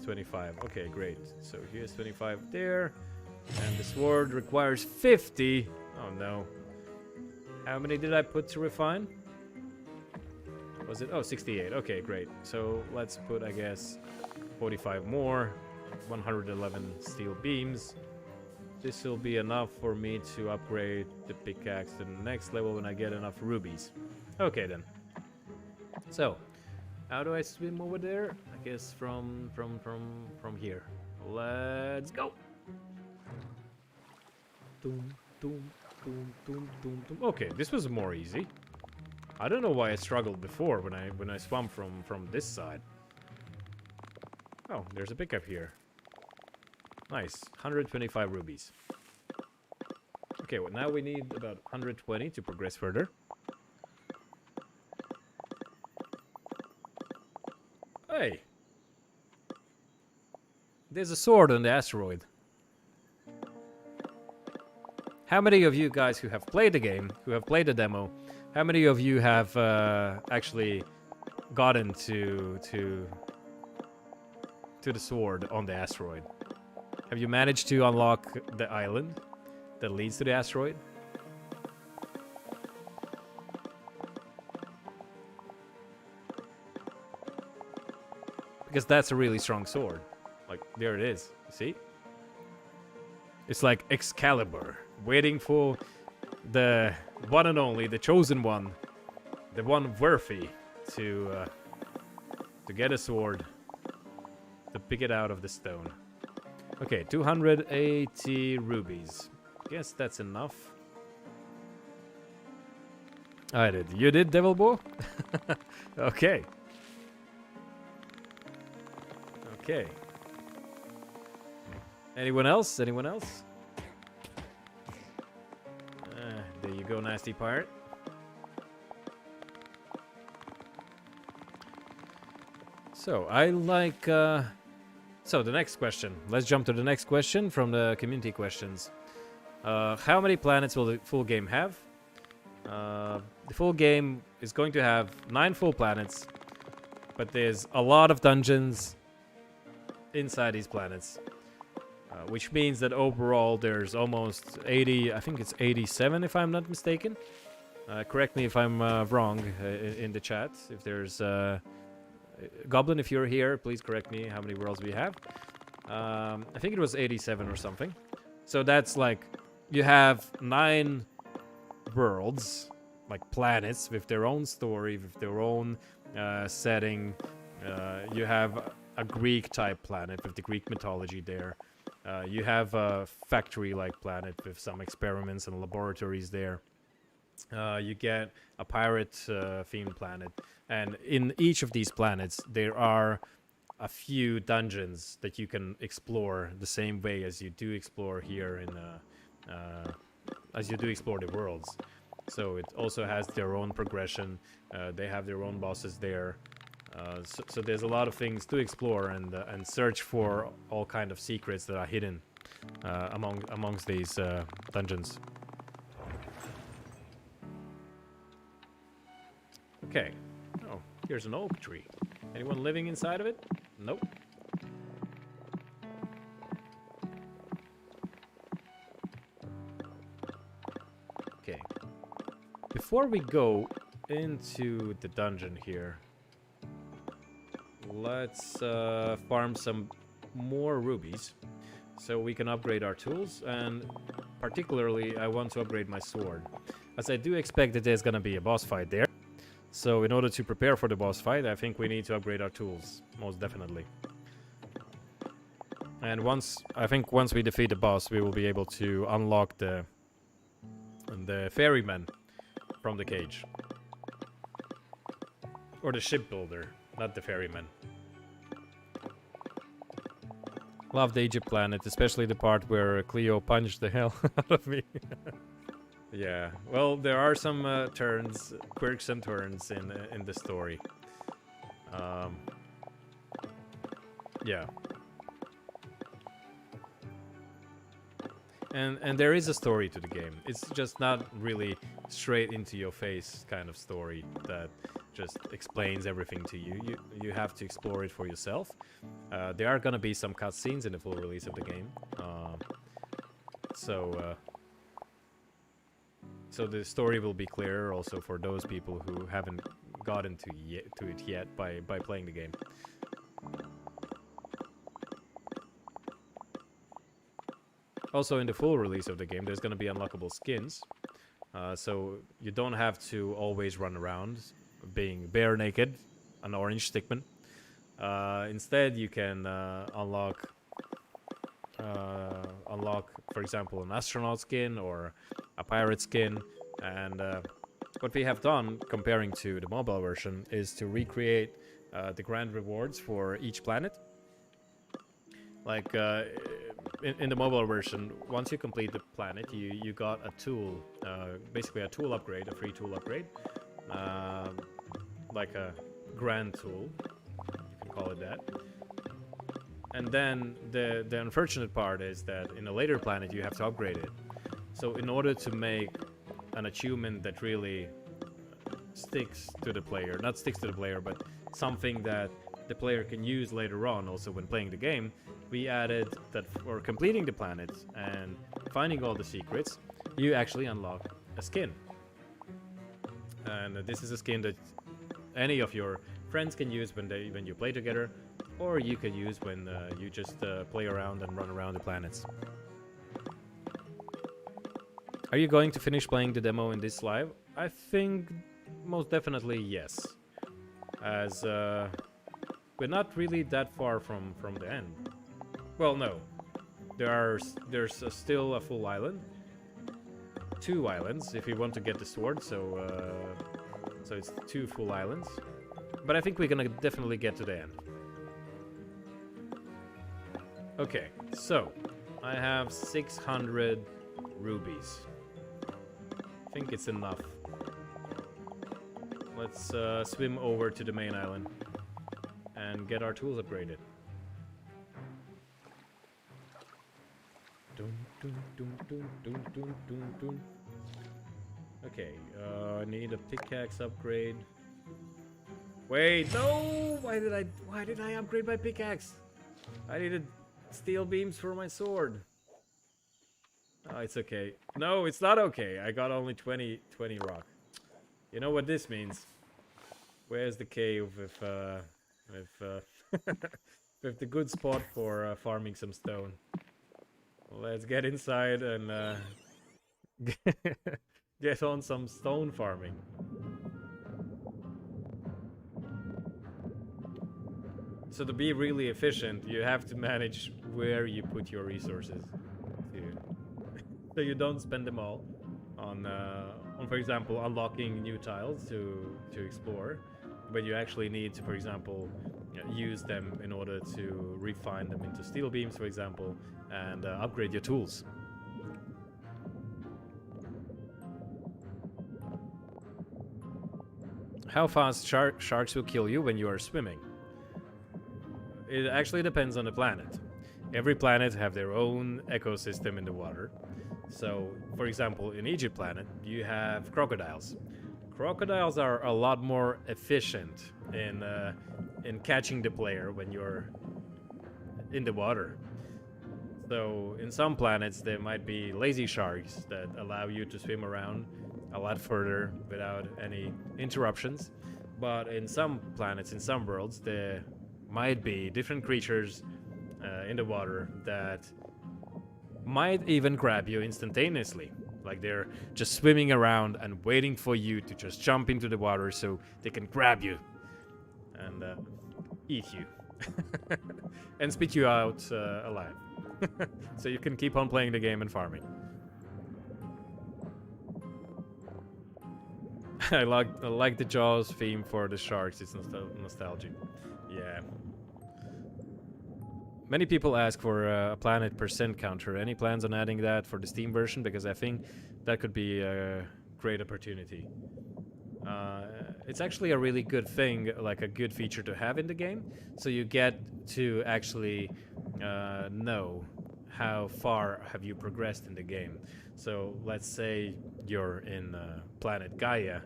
25. Okay, great. So here's 25 there, and the sword requires 50. Oh no. How many did I put to refine? Was it? Oh, 68. Okay, great. So let's put, I guess, 45 more. 111 steel beams. This will be enough for me to upgrade the pickaxe to the next level when I get enough rubies. Okay then. So, how do I swim over there? I guess from here. Let's go. Doom, doom, doom, doom, doom, doom. Okay, this was more easy. I don't know why I struggled before when I swam from this side. Oh, there's a pickup here. Nice, 125 rubies. Okay, well, now we need about 120 to progress further. Hey! There's a sword on the asteroid. How many of you guys who have played the game, who have played the demo, how many of you have actually gotten to the sword on the asteroid? Have you managed to unlock the island that leads to the asteroid? Because that's a really strong sword. Like, there it is. You see? It's like Excalibur, waiting for the one and only, the chosen one, the one worthy to get a sword, to pick it out of the stone. Okay, 280 rubies. Guess that's enough. I did. You did, Devil Boy? Okay. Okay. Anyone else? Anyone else? There you go, nasty pirate. So, I like... So, the next question. Let's jump to the next question from the community questions. How many planets will the full game have? The full game is going to have 9 full planets, but there's a lot of dungeons inside these planets. Which means that overall there's almost 80, I think it's 87 if I'm not mistaken. Correct me if I'm wrong in the chat. If there's... Goblin, if you're here, please correct me how many worlds we have. I think it was 87 or something. So that's like, you have 9 worlds, like planets, with their own story, with their own setting. You have a Greek-type planet with the Greek mythology there. You have a factory-like planet with some experiments and laboratories there. You get a pirate-themed planet. And in each of these planets, there are a few dungeons that you can explore the same way as you do explore here in... as you do explore the worlds. So it also has their own progression. They have their own bosses there. So there's a lot of things to explore and search for all kind of secrets that are hidden amongst these dungeons. Okay. Oh, here's an oak tree. Anyone living inside of it? Nope. Okay. Before we go into the dungeon here, let's farm some more rubies so we can upgrade our tools, and particularly I want to upgrade my sword, as I do expect that there's gonna be a boss fight there. So in order to prepare for the boss fight, I think we need to upgrade our tools, most definitely. And once we defeat the boss, we will be able to unlock the ferryman from the cage. Or the shipbuilder, not the ferryman. Love the Egypt planet, especially the part where Cleo punched the hell out of me. Yeah, well, there are some turns, quirks and turns in the story. Yeah. And there is a story to the game. It's just not really straight into your face kind of story that just explains everything to you. You have to explore it for yourself. There are gonna be some cutscenes in the full release of the game. So the story will be clearer also for those people who haven't gotten to it yet by playing the game. Also, in the full release of the game, there's going to be unlockable skins. So you don't have to always run around being bare naked, an orange stickman. Instead, you can unlock, for example, an astronaut skin or a pirate skin. And what we have done, comparing to the mobile version, is to recreate the grand rewards for each planet. Like, in the mobile version, once you complete the planet, you got a tool, basically a tool upgrade, a free tool upgrade, like a grand tool, you can call it that. And then the unfortunate part is that in a later planet you have to upgrade it. So in order to make an achievement that really sticks to the player, not sticks to the player, but something that the player can use later on also when playing the game, we added that for completing the planet and finding all the secrets, you actually unlock a skin. And this is a skin that any of your friends can use when you play together, or you could use when you just play around and run around the planets. Are you going to finish playing the demo in this live? I think most definitely yes, as we're not really that far from the end. Well, no, there's still a full island, 2 islands if you want to get the sword, so it's 2 full islands, but I think we're gonna definitely get to the end. Okay, so I have 600 rubies. I think it's enough. Let's swim over to the main island and get our tools upgraded. Okay, I need a pickaxe upgrade. Wait, no! Why did I upgrade my pickaxe? I needed steel beams for my sword. Oh, it's okay. No, it's not okay. I got only 20 rock. You know what this means? Where's the cave with with the good spot for farming some stone? Let's get inside and get on some stone farming. So to be really efficient, you have to manage where you put your resources. So you don't spend them all on for example, unlocking new tiles to explore, but you actually need to, for example, use them in order to refine them into steel beams, for example, and upgrade your tools. How fast sharks will kill you when you are swimming? It actually depends on the planet. Every planet have their own ecosystem in the water. So, for example, in Egypt planet, you have crocodiles. Crocodiles are a lot more efficient in catching the player when you're in the water. So, in some planets, there might be lazy sharks that allow you to swim around a lot further without any interruptions. But in some planets, in some worlds, there might be different creatures in the water that might even grab you instantaneously. Like they're just swimming around and waiting for you to just jump into the water so they can grab you and eat you and spit you out alive. So you can keep on playing the game and farming. I like the Jaws theme for the sharks. It's nostalgic. Yeah. Many people ask for a planet percent counter. Any plans on adding that for the Steam version? Because I think that could be a great opportunity. It's actually a really good thing, like a good feature to have in the game. So you get to actually know how far have you progressed in the game. So let's say you're in planet Gaia,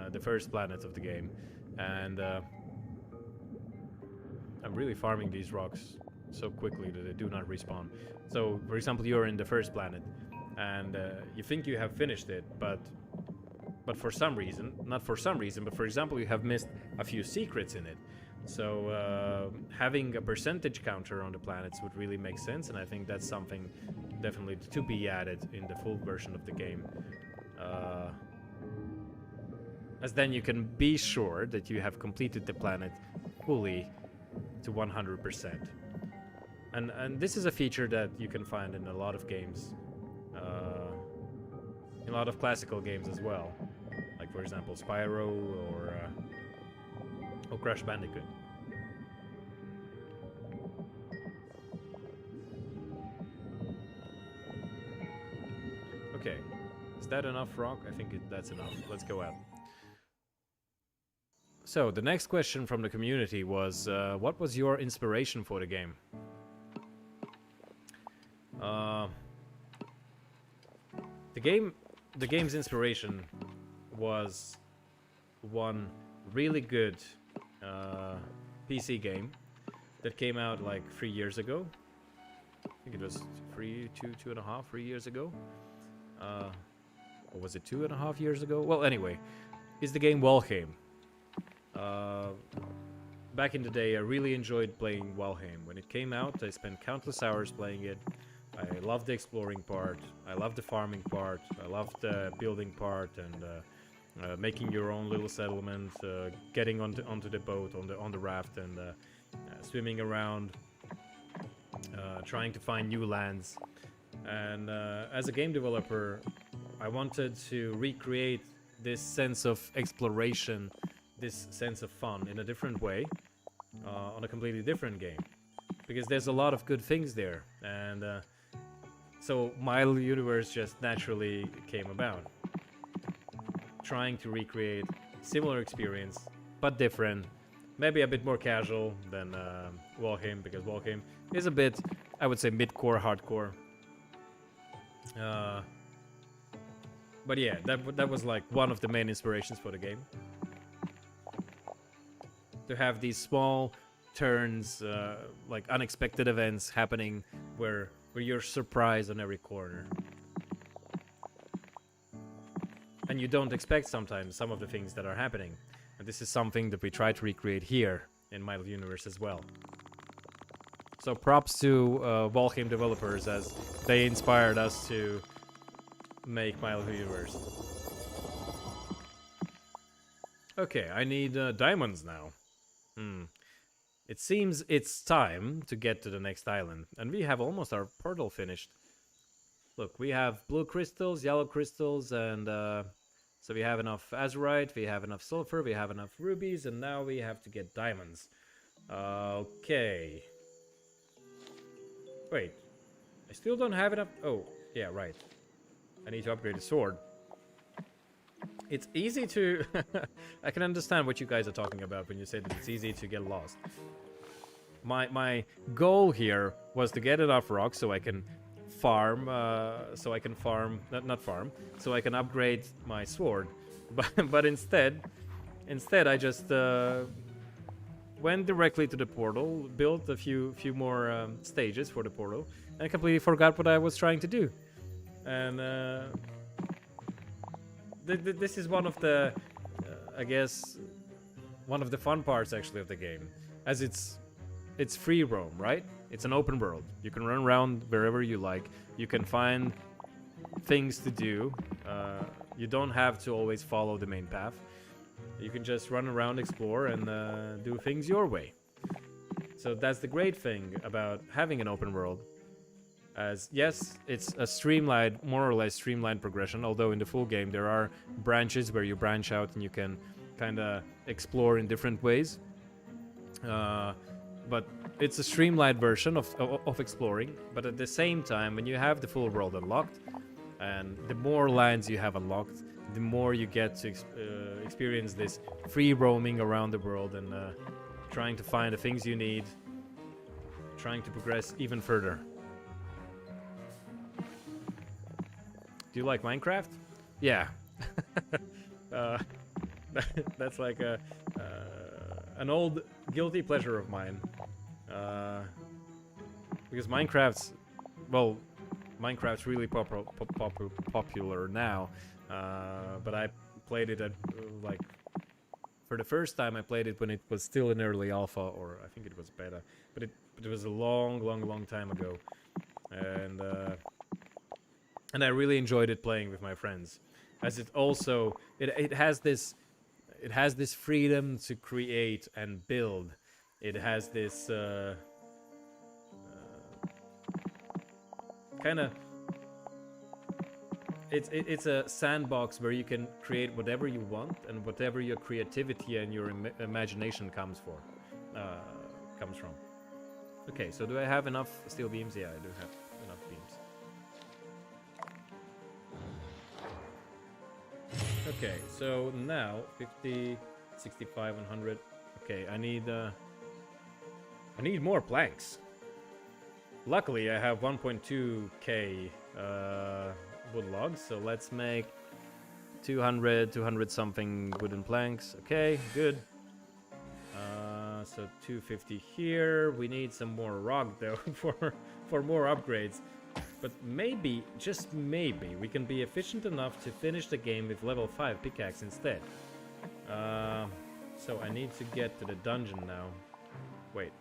the first planet of the game, and I'm really farming these rocks so quickly that they do not respawn. So, for example, you're in the first planet, and you think you have finished it, but for some reason, not for some reason, but for example, you have missed a few secrets in it. So having a percentage counter on the planets would really make sense, and I think that's something definitely to be added in the full version of the game. As then you can be sure that you have completed the planet fully to 100%. And this is a feature that you can find in a lot of games, in a lot of classical games as well, like for example Spyro or Crash Bandicoot. Okay. Is that enough rock? I think that's enough. Let's go out. So, the next question from the community was, what was your inspiration for the game? The game's inspiration was one really good PC game that came out like 3 years ago. I think it was 3 years ago. Or was it 2.5 years ago? Well, anyway, it's the game Valheim. Back in the day, I really enjoyed playing Valheim. When it came out, I spent countless hours playing it. I loved the exploring part. I loved the farming part. I loved the building part and making your own little settlement, getting onto the boat, on the raft, and swimming around, trying to find new lands. And as a game developer, I wanted to recreate this sense of exploration, this sense of fun in a different way, on a completely different game, because there's a lot of good things there, and so my universe just naturally came about, trying to recreate similar experience but different, maybe a bit more casual than Valheim, because Valheim is a bit, I would say, mid-core hardcore. But yeah, that was like one of the main inspirations for the game. To have these small turns, like unexpected events happening where you're surprised on every corner. And you don't expect sometimes some of the things that are happening. And this is something that we try to recreate here in My Little Universe as well. So props to Valheim developers, as they inspired us to make My Little Universe. Okay, I need diamonds now. It seems it's time to get to the next island, and we have almost our portal finished. Look, we have blue crystals, yellow crystals, and so we have enough azurite, we have enough sulfur, we have enough rubies, and now we have to get diamonds. Okay. Wait, I still don't have enough. Oh, yeah, right. I need to upgrade the sword. It's easy to... I can understand what you guys are talking about when you say that it's easy to get lost. My goal here was to get enough rocks so I can farm, so I can upgrade my sword. But instead I just went directly to the portal, built a few more stages for the portal, and completely forgot what I was trying to do. And this is one of the, I guess, one of the fun parts actually of the game, as it's free roam, right? It's an open world. You can run around wherever you like. You can find things to do. You don't have to always follow the main path. You can just run around, explore, and do things your way. So that's the great thing about having an open world. As yes, it's a streamlined, more or less streamlined progression, although in the full game there are branches where you branch out and you can kind of explore in different ways. But it's a streamlined version of exploring, but at the same time, when you have the full world unlocked, and the more lands you have unlocked, the more you get to experience this free roaming around the world and trying to find the things you need, trying to progress even further. Do you like Minecraft? Yeah. That's like an old guilty pleasure of mine. Because Minecraft's really popular now. But I played it at for the first time I played it when it was still in early alpha, or I think it was beta. But it was a long time ago. And I really enjoyed it playing with my friends, as it also it has this freedom to create and build. It has this kind of it's a sandbox where you can create whatever you want and whatever your creativity and your imagination comes from. Okay, so do I have enough steel beams? Yeah, I do have enough beams. Okay, so now 50, 65, 100. Okay, I need more planks. Luckily, I have 1.2k wood logs, so let's make 200 something wooden planks. Okay, good. So 250 here. We need some more rock though for more upgrades. But maybe, just maybe, we can be efficient enough to finish the game with level 5 pickaxe instead. So I need to get to the dungeon now. Wait,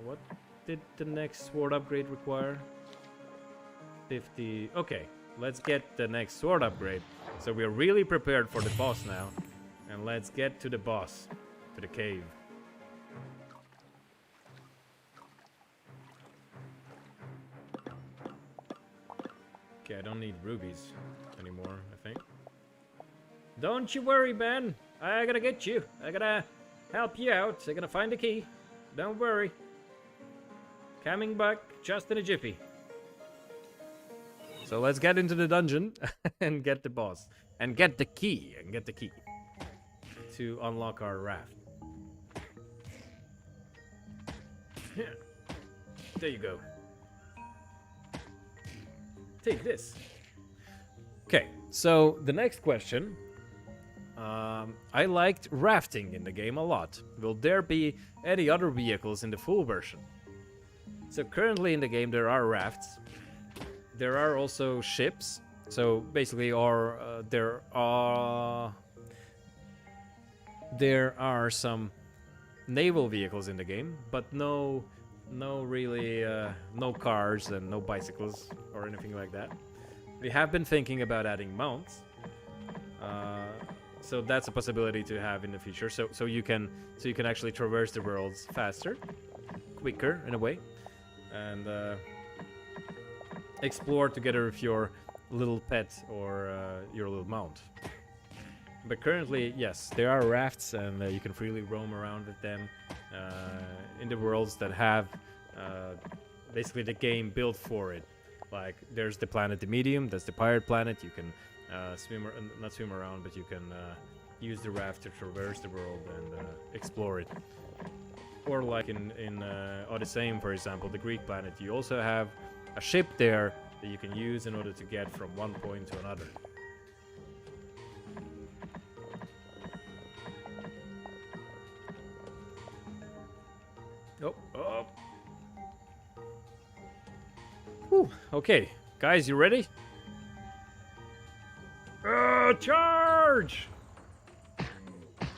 what did the next sword upgrade require? 50. Okay, let's get the next sword upgrade. So we're really prepared for the boss now. And let's get to the boss, to the cave. Okay, I don't need rubies anymore, I think. Don't you worry, Ben. I gotta get you. I gotta help you out. I gotta find the key. Don't worry. Coming back just in a jiffy. So let's get into the dungeon and get the boss. And get the key. To unlock our raft. There you go. Take this. Okay, so the next question. I liked rafting in the game a lot. Will there be any other vehicles in the full version? So currently in the game there are rafts. There are also ships. So basically there are some naval vehicles in the game, but no cars and no bicycles or anything like that. We have been thinking about adding mounts, so that's a possibility to have in the future. So you can actually traverse the worlds faster, quicker in a way, and explore together with your little pet or your little mount. But currently, yes, there are rafts, and you can freely roam around with them in the worlds that have basically the game built for it. Like, there's the planet the Medium, that's the pirate planet. You can not swim around, but you can use the raft to traverse the world and explore it. Or like in Odyssey, for example, the Greek planet, you also have a ship there that you can use in order to get from one point to another. Oh. Whew. Okay, guys, you ready? Charge!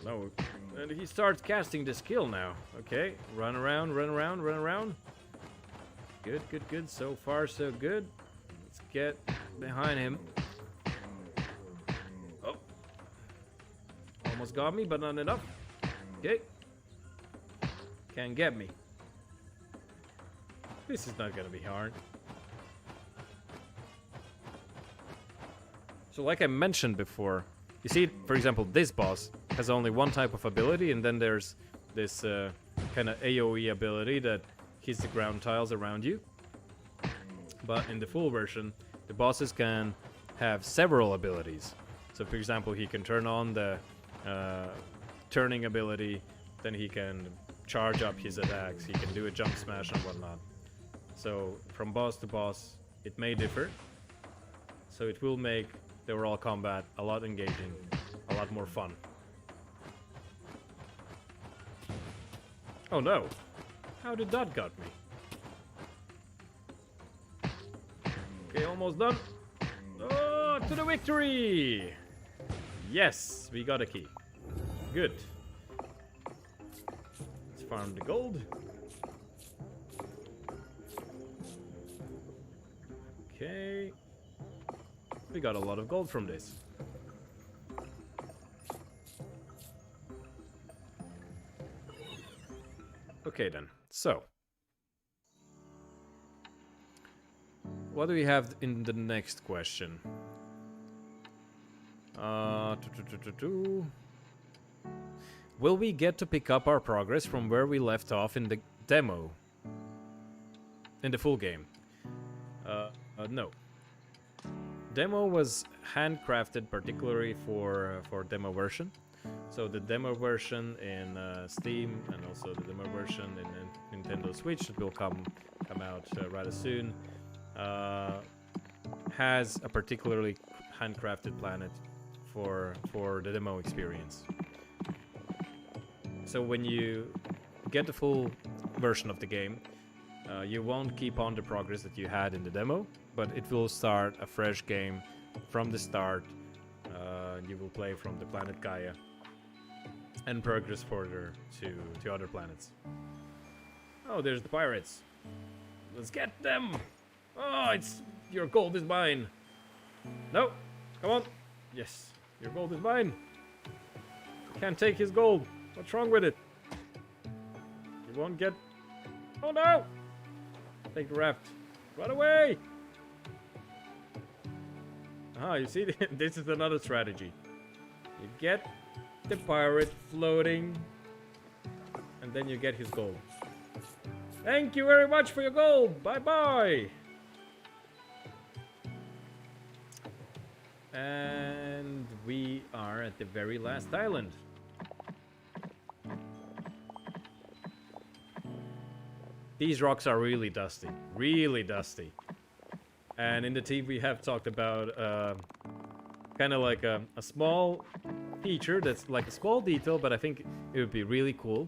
No, and he starts casting the skill now. Okay, run around. Good. So far, so good. Let's get behind him. Oh. Almost got me, but not enough. Okay. Can't get me. This is not gonna be hard. So like I mentioned before, you see, for example, this boss has only one type of ability, and then there's this kind of AoE ability that hits the ground tiles around you. But in the full version, the bosses can have several abilities. So for example, he can turn on the turning ability, then he can charge up his attacks, he can do a jump smash and whatnot. So from boss to boss, it may differ. So it will make the overall combat a lot engaging, a lot more fun. Oh no! How did that got me? Okay, almost done. Oh, to the victory! Yes, we got a key. Good. Let's farm the gold. Okay. We got a lot of gold from this. Okay then, so. What do we have in the next question? Will we get to pick up our progress from where we left off in the demo? In the full game? No. demo was handcrafted particularly for demo version. So the demo version in Steam and also the demo version in Nintendo Switch that will come out rather soon has a particularly handcrafted planet for the demo experience. So when you get the full version of the game, you won't keep on the progress that you had in the demo, but it will start a fresh game from the start. You will play from the planet Gaia and progress further to other planets. Oh, there's the pirates. Let's get them! Oh, your gold is mine. No, come on. Yes, your gold is mine. Can't take his gold. What's wrong with it? You won't get... Oh no! Take the raft. Run away! Ah, you see, this is another strategy. You get the pirate floating, and then you get his gold. Thank you very much for your gold! Bye-bye! And we are at the very last island. These rocks are really dusty. Really dusty. And in the team we have talked about kind of like a small feature that's like a small detail, but I think it would be really cool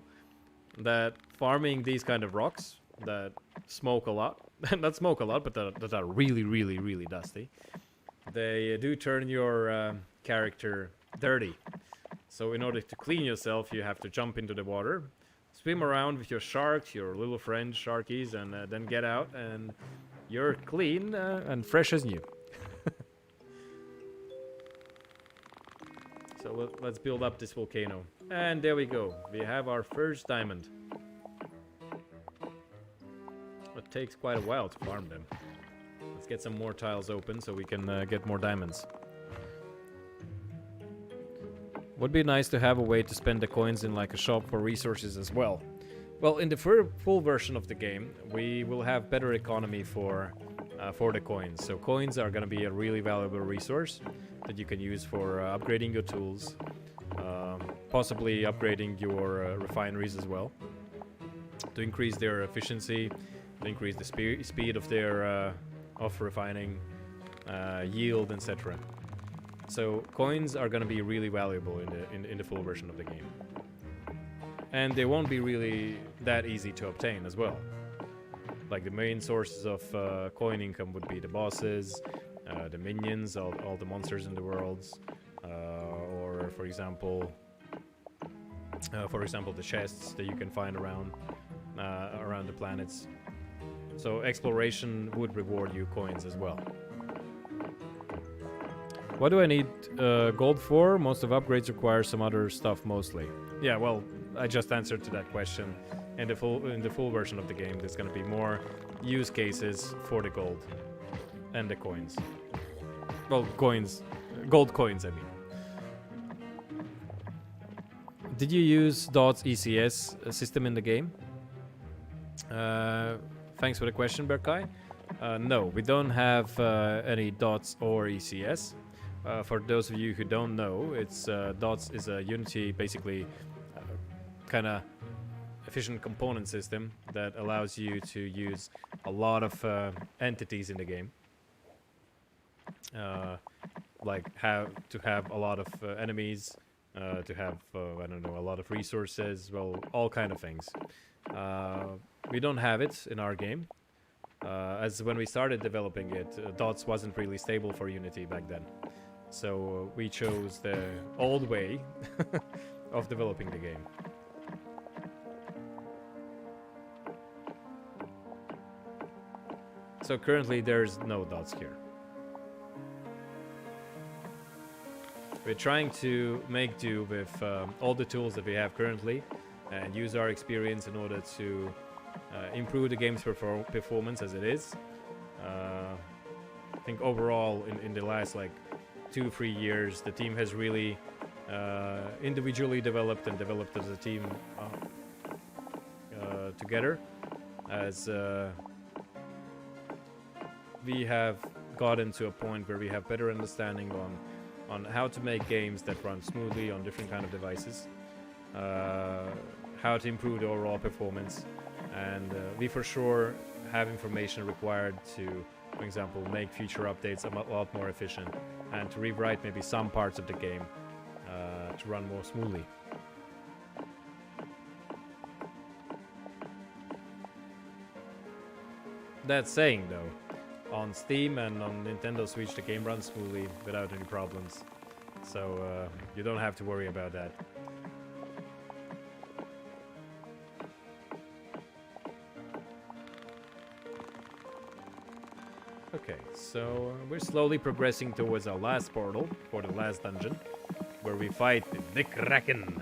that farming these kind of rocks that smoke a lot, not smoke a lot, but that are really, really, really dusty, they do turn your character dirty. So in order to clean yourself, you have to jump into the water, swim around with your sharks, your little friend sharkies, and then get out, and you're clean and fresh as new. So let's build up this volcano. And there we go. We have our first diamond. It takes quite a while to farm them. Let's get some more tiles open so we can get more diamonds. Would be nice to have a way to spend the coins in like a shop for resources as well. Well, in the full version of the game, we will have better economy for the coins. So coins are going to be a really valuable resource that you can use for upgrading your tools, possibly upgrading your refineries as well, to increase their efficiency, to increase the speed of their of refining, yield, etc. So coins are going to be really valuable in the full version of the game. And they won't be really that easy to obtain as well. Like the main sources of coin income would be the bosses, the minions, all the monsters in the worlds, or for example, the chests that you can find around the planets. So exploration would reward you coins as well. What do I need gold for? Most of upgrades require some other stuff mostly. Yeah, well, I just answered to that question. In the full version of the game, there's going to be more use cases for the gold and the coins. Well, gold coins, I mean. Did you use DOTS ECS system in the game? Thanks for the question, Berkai. No, we don't have any DOTS or ECS. For those of you who don't know, it's DOTS is a Unity, basically, kind of efficient component system that allows you to use a lot of entities in the game. Like to have a lot of enemies, to have I don't know, a lot of resources, well, all kind of things. We don't have it in our game, as when we started developing it, DOTS wasn't really stable for Unity back then. So we chose the old way of developing the game. So currently there's no DOTS here. We're trying to make do with all the tools that we have currently and use our experience in order to improve the game's performance as it is. I think overall in the last like 2-3 years, the team has really individually developed and developed as a team together, as we have gotten to a point where we have better understanding on how to make games that run smoothly on different kind of devices, how to improve the overall performance, and we for sure have information required to, for example, make future updates a lot more efficient and to rewrite maybe some parts of the game to run more smoothly. That saying though, on Steam and on Nintendo Switch the game runs smoothly without any problems, so you don't have to worry about that. Okay, so we're slowly progressing towards our last portal for the last dungeon, where we fight the Kraken.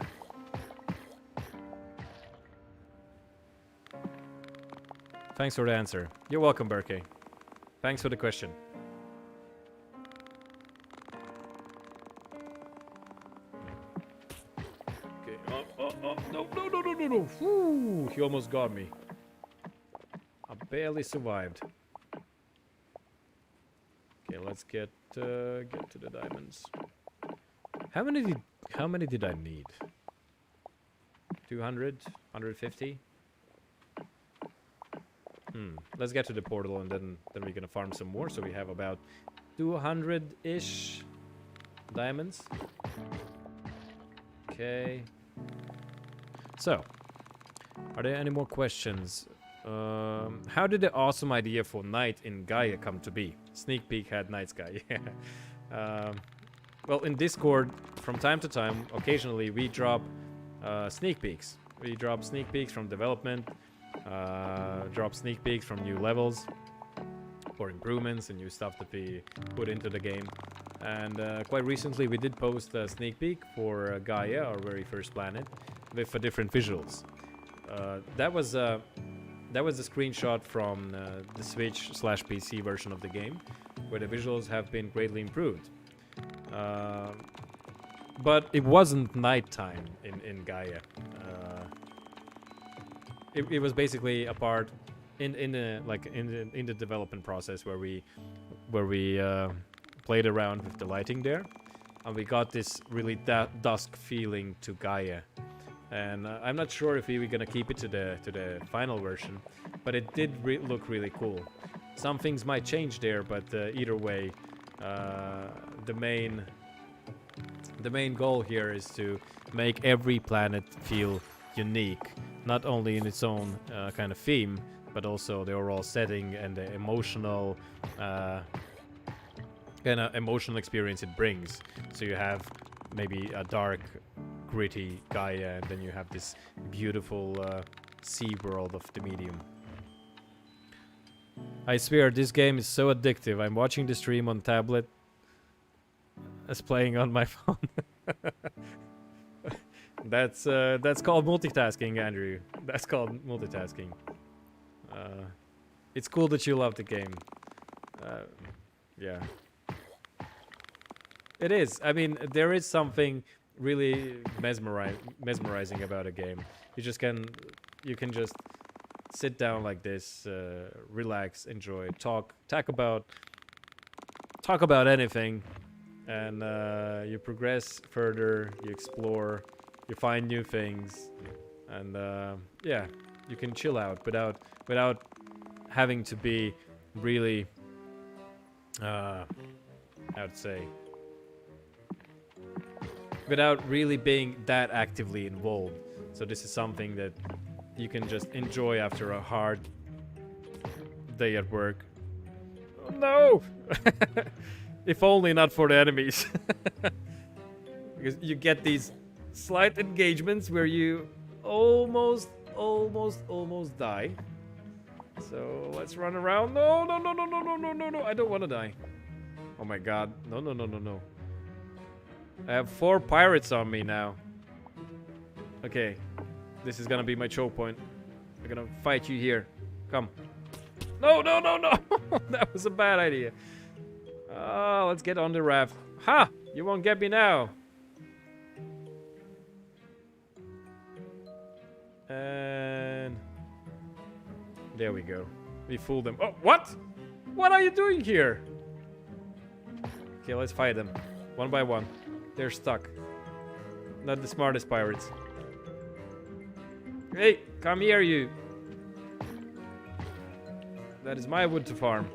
Thanks for the answer. You're welcome, Berkey. Thanks for the question. Okay. Oh, no. Whew, he almost got me. I barely survived. Okay, let's get to the diamonds. How many did I need? 200? 150? Let's get to the portal and then we're gonna farm some more, so we have about 200-ish diamonds. Okay. So, are there any more questions? How did the awesome idea for Night in Gaia come to be? Sneak peek had Night Sky. Well, in Discord, from time to time, occasionally we drop sneak peeks. We drop sneak peeks from development, drop sneak peeks from new levels or improvements and new stuff that we put into the game. And quite recently we did post a sneak peek for Gaia, our very first planet, with different visuals. That was a screenshot from the Switch/PC version of the game, where the visuals have been greatly improved. But it wasn't nighttime in Gaia. It was basically a part in the development process where we played around with the lighting there, and we got this really dusk feeling to Gaia. And I'm not sure if we were gonna keep it to the final version, but it did look really cool. Some things might change there, but either way, the main goal here is to make every planet feel unique, not only in its own kind of theme, but also the overall setting and the emotional emotional experience it brings. So you have maybe a dark, gritty Gaia, and then you have this beautiful sea world of the medium. I swear, this game is so addictive. I'm watching the stream on tablet as playing on my phone. That's called multitasking, Andrew. That's called multitasking. It's cool that you love the game. Yeah. It is. I mean, there is something really mesmerizing about a game. You can just sit down like this, relax, enjoy, talk about anything, and you progress further, you explore, you find new things, and yeah, you can chill out without having to be really how to say, without really being that actively involved. So this is something that you can just enjoy after a hard day at work. Oh, no! If only not for the enemies. Because you get these slight engagements where you almost die. So let's run around. No, I don't want to die. Oh my god. No. I have 4 pirates on me now. Okay. This is gonna be my choke point. I'm gonna fight you here. Come. No. That was a bad idea. Let's get on the raft. Ha! You won't get me now. And there we go. We fooled them. Oh, what? What are you doing here? Okay, let's fight them. One by one. They're stuck. Not the smartest pirates. Hey, come here, you. That is my wood to farm.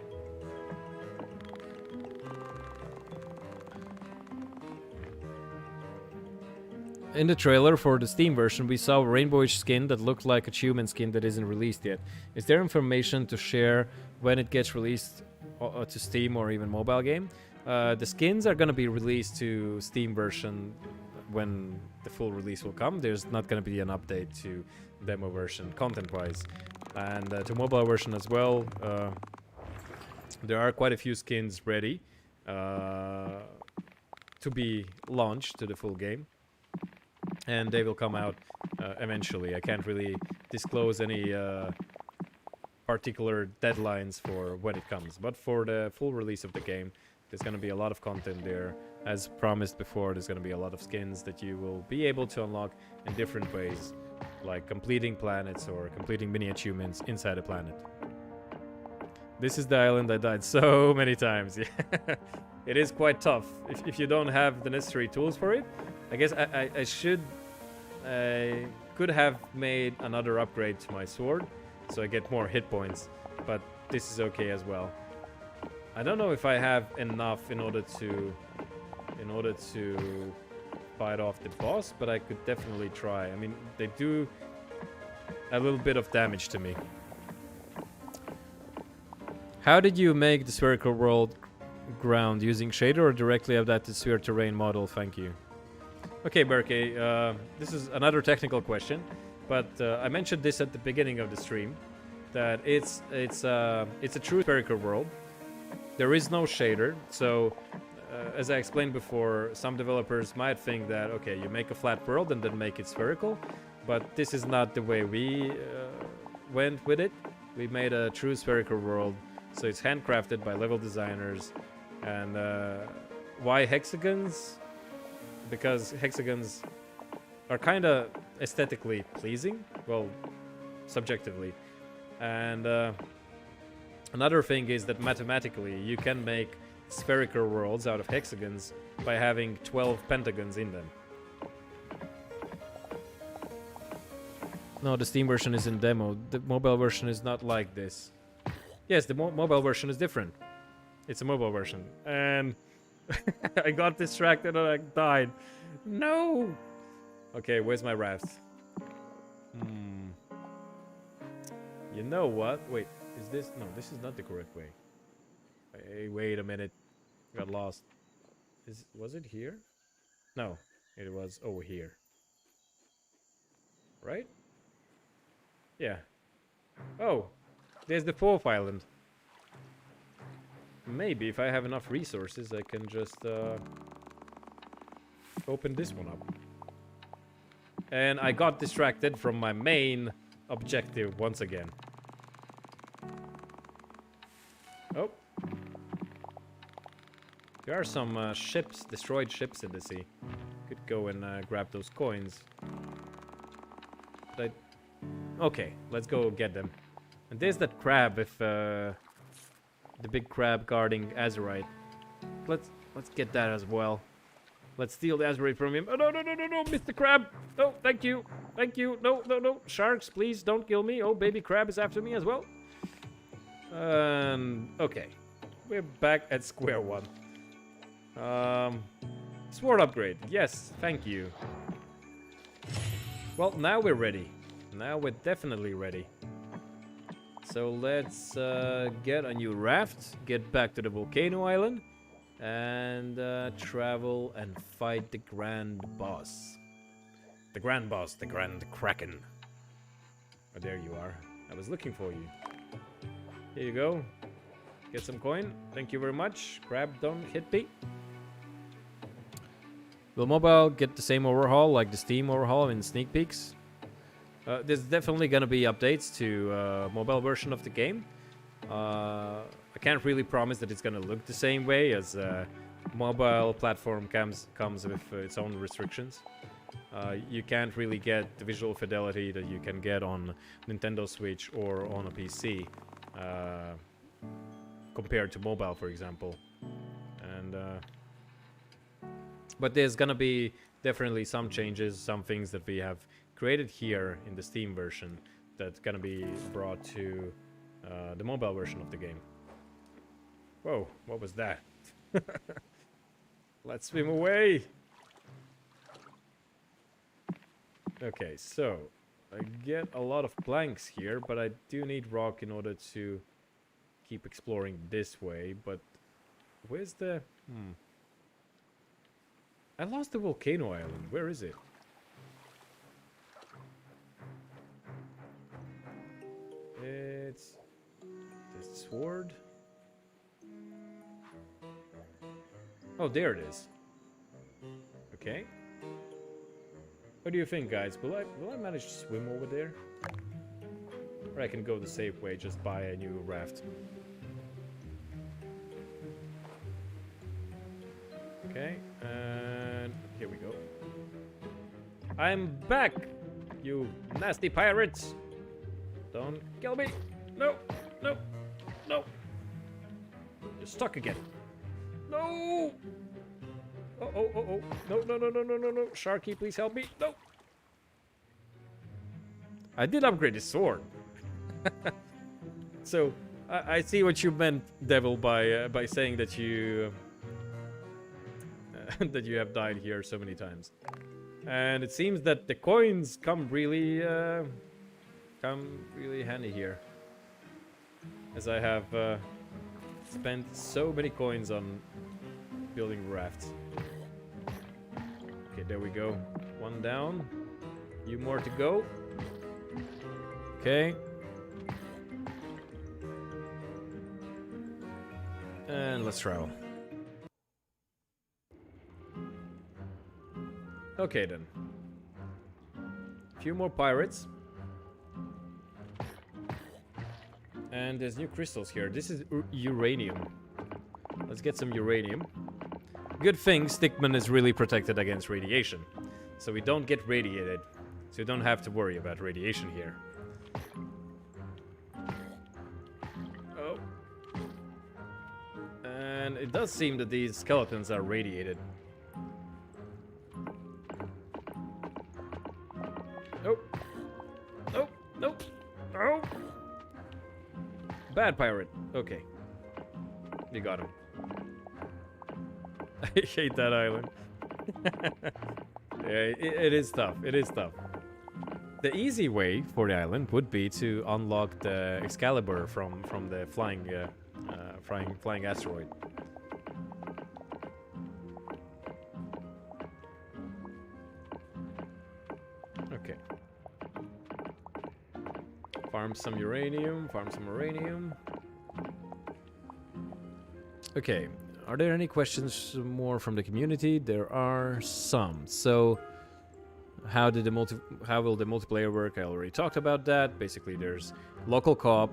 In the trailer for the Steam version, we saw a rainbowish skin that looked like a human skin that isn't released yet. Is there information to share when it gets released to Steam or even mobile game? The skins are going to be released to Steam version when the full release will come. There's not going to be an update to demo version content-wise. And to mobile version as well, there are quite a few skins ready to be launched to the full game. And they will come out eventually. I can't really disclose any particular deadlines for when it comes. But for the full release of the game, there's going to be a lot of content there. As promised before, there's going to be a lot of skins that you will be able to unlock in different ways, like completing planets or completing mini achievements inside a planet. This is the island I died so many times. Yeah, it is quite tough if you don't have the necessary tools for it. I guess I could have made another upgrade to my sword, so I get more hit points, but this is okay as well. I don't know if I have enough in order to fight off the boss, but I could definitely try. I mean, they do a little bit of damage to me. How did you make the spherical world ground, using shader or directly adapted sphere terrain model? Thank you. Okay, Berkey, this is another technical question, but I mentioned this at the beginning of the stream, that it's a true spherical world. There is no shader, so as I explained before, some developers might think that, okay, you make a flat world and then make it spherical, but this is not the way we went with it. We made a true spherical world, so it's handcrafted by level designers. And why hexagons? Because hexagons are kind of aesthetically pleasing, well, subjectively. And another thing is that mathematically you can make spherical worlds out of hexagons by having 12 pentagons in them. No, the Steam version is in demo. The mobile version is not like this. Yes, the mobile version is different. It's a mobile version. And I got distracted and I died. No! Okay, where's my raft? You know what? Wait, is this... No, this is not the correct way. Hey, wait a minute. Got lost. Was it here? No, it was over here. Right? Yeah. Oh, there's the fourth island. Maybe if I have enough resources, I can just open this one up. And I got distracted from my main objective once again. Oh. There are some ships, destroyed ships in the sea. Could go and grab those coins. But okay, let's go get them. And there's that crab with the big crab guarding Azurite. Let's get that as well. Let's steal the Azurite from him. Oh no, Mr. Crab! No, thank you. Thank you. No. Sharks, please don't kill me. Oh, baby crab is after me as well. Okay. We're back at square one. Sword upgrade. Yes, thank you. Well, now we're ready. Now we're definitely ready. So let's get a new raft, get back to the volcano island, and travel and fight the grand boss. The grand boss, the grand kraken. Oh, there you are. I was looking for you. Here you go. Get some coin. Thank you very much. Crab, don't hit me. Will mobile get the same overhaul like the Steam overhaul in sneak peeks? There's definitely gonna be updates to mobile version of the game. I can't really promise that it's gonna look the same way, as mobile platform comes with its own restrictions. You can't really get the visual fidelity that you can get on Nintendo Switch or on a PC compared to mobile, for example. And But there's gonna be definitely some changes, some things that we have created here in the Steam version that's gonna be brought to the mobile version of the game. Whoa, what was that? Let's swim away! Okay, so I get a lot of planks here, but I do need rock in order to keep exploring this way, but where's the... I lost the volcano island. Where is it? It's... the sword? Oh, there it is. Okay. What do you think, guys? Will I manage to swim over there? Or I can go the safe way, just buy a new raft. Okay, and here we go. I'm back, you nasty pirates! Don't kill me! No! No! No! You're stuck again. No! Oh. No. Sharky, please help me. No! I did upgrade his sword. So, I see what you meant, Devil, by saying that you... that you have died here so many times. And it seems that the coins come really handy here. As I have spent so many coins on building rafts. Okay, there we go. One down. Few more to go. Okay. And let's travel. Okay then. Few more pirates. And there's new crystals here. This is uranium. Let's get some uranium. Good thing Stickman is really protected against radiation. So we don't get radiated. So you don't have to worry about radiation here. Oh. And it does seem that these skeletons are radiated. Nope. Oh. Bad pirate. Okay. You got him. I hate that island. Yeah, it is tough. It is tough. The easy way for the island would be to unlock the Excalibur from the flying asteroid. Okay. Farm some uranium, Okay, are there any questions more from the community? There are some. So, how will the multiplayer work? I already talked about that. Basically, there's local co-op,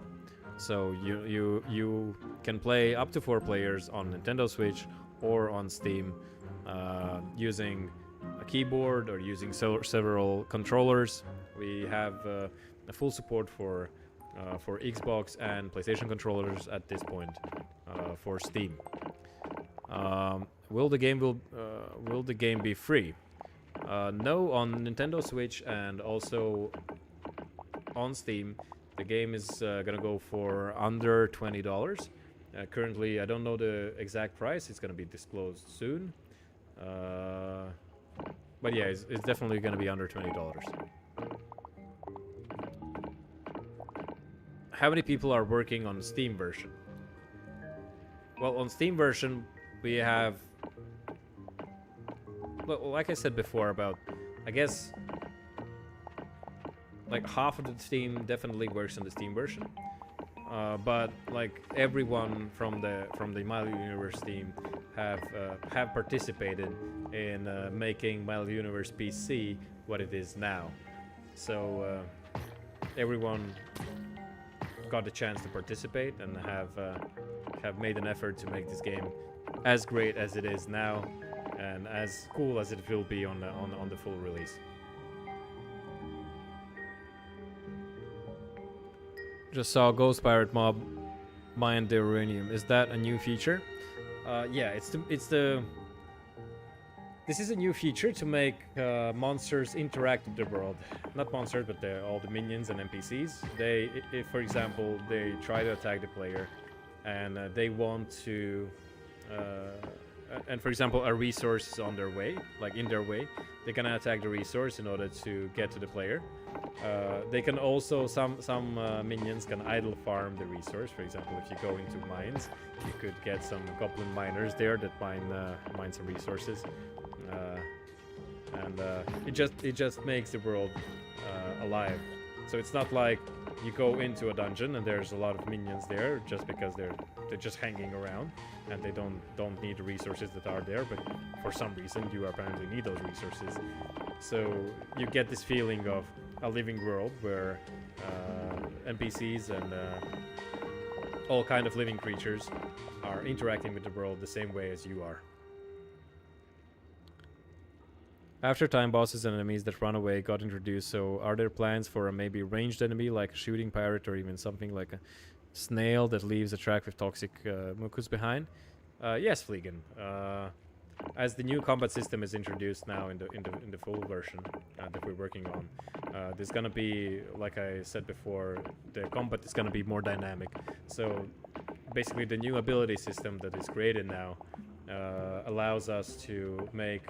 so you can play up to 4 players on Nintendo Switch or on Steam using a keyboard or using several controllers. We have a full support for Xbox and PlayStation controllers at this point for Steam. Will the game be free? No, on Nintendo Switch and also on Steam, the game is gonna go for under $20. Currently, I don't know the exact price. It's gonna be disclosed soon. But yeah, it's definitely gonna be under $20. How many people are working on the Steam version? Well, on Steam version, we have... Well, like I said before about... I guess... like half of the team definitely works on the Steam version. But like everyone from the Mile Universe team have participated in making Mile Universe PC what it is now. So everyone got the chance to participate and have made an effort to make this game as great as it is now and as cool as it will be on the full release. Just saw Ghost Pirate Mob mine the uranium. Is that a new feature? Yeah, it's the This is a new feature to make monsters interact with the world. Not monsters, but all the minions and NPCs. If for example, they try to attack the player, and they want to, and for example, a resource is on their way, like in their way, they can attack the resource in order to get to the player. They can also, some minions can idle farm the resource. For example, if you go into mines, you could get some goblin miners there that mine some resources. It just makes the world alive. So it's not like you go into a dungeon and there's a lot of minions there just because they're just hanging around and they don't need the resources that are there, but for some reason you apparently need those resources. So you get this feeling of a living world where NPCs and all kind of living creatures are interacting with the world the same way as you are. After time, bosses and enemies that run away got introduced, so are there plans for a maybe ranged enemy like a shooting pirate or even something like a snail that leaves a track with toxic mucus behind? Yes, Fleegan. As the new combat system is introduced now in the full version that we're working on, there's gonna be, like I said before, the combat is gonna be more dynamic. So basically the new ability system that is created now allows us to make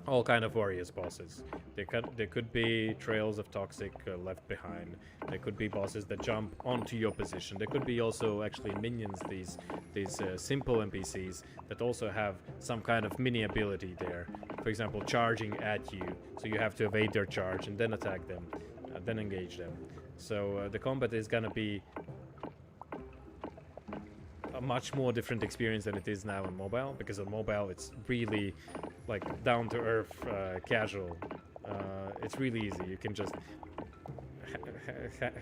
all kind of warriors bosses. There could be trails of toxic left behind. There could be bosses that jump onto your position. There could be also actually minions, these simple NPCs that also have some kind of mini ability there. For example, charging at you, so you have to evade their charge and then attack them, then engage them. So the combat is gonna be a much more different experience than it is now on mobile, because on mobile it's really like down to earth, casual. It's really easy. You can just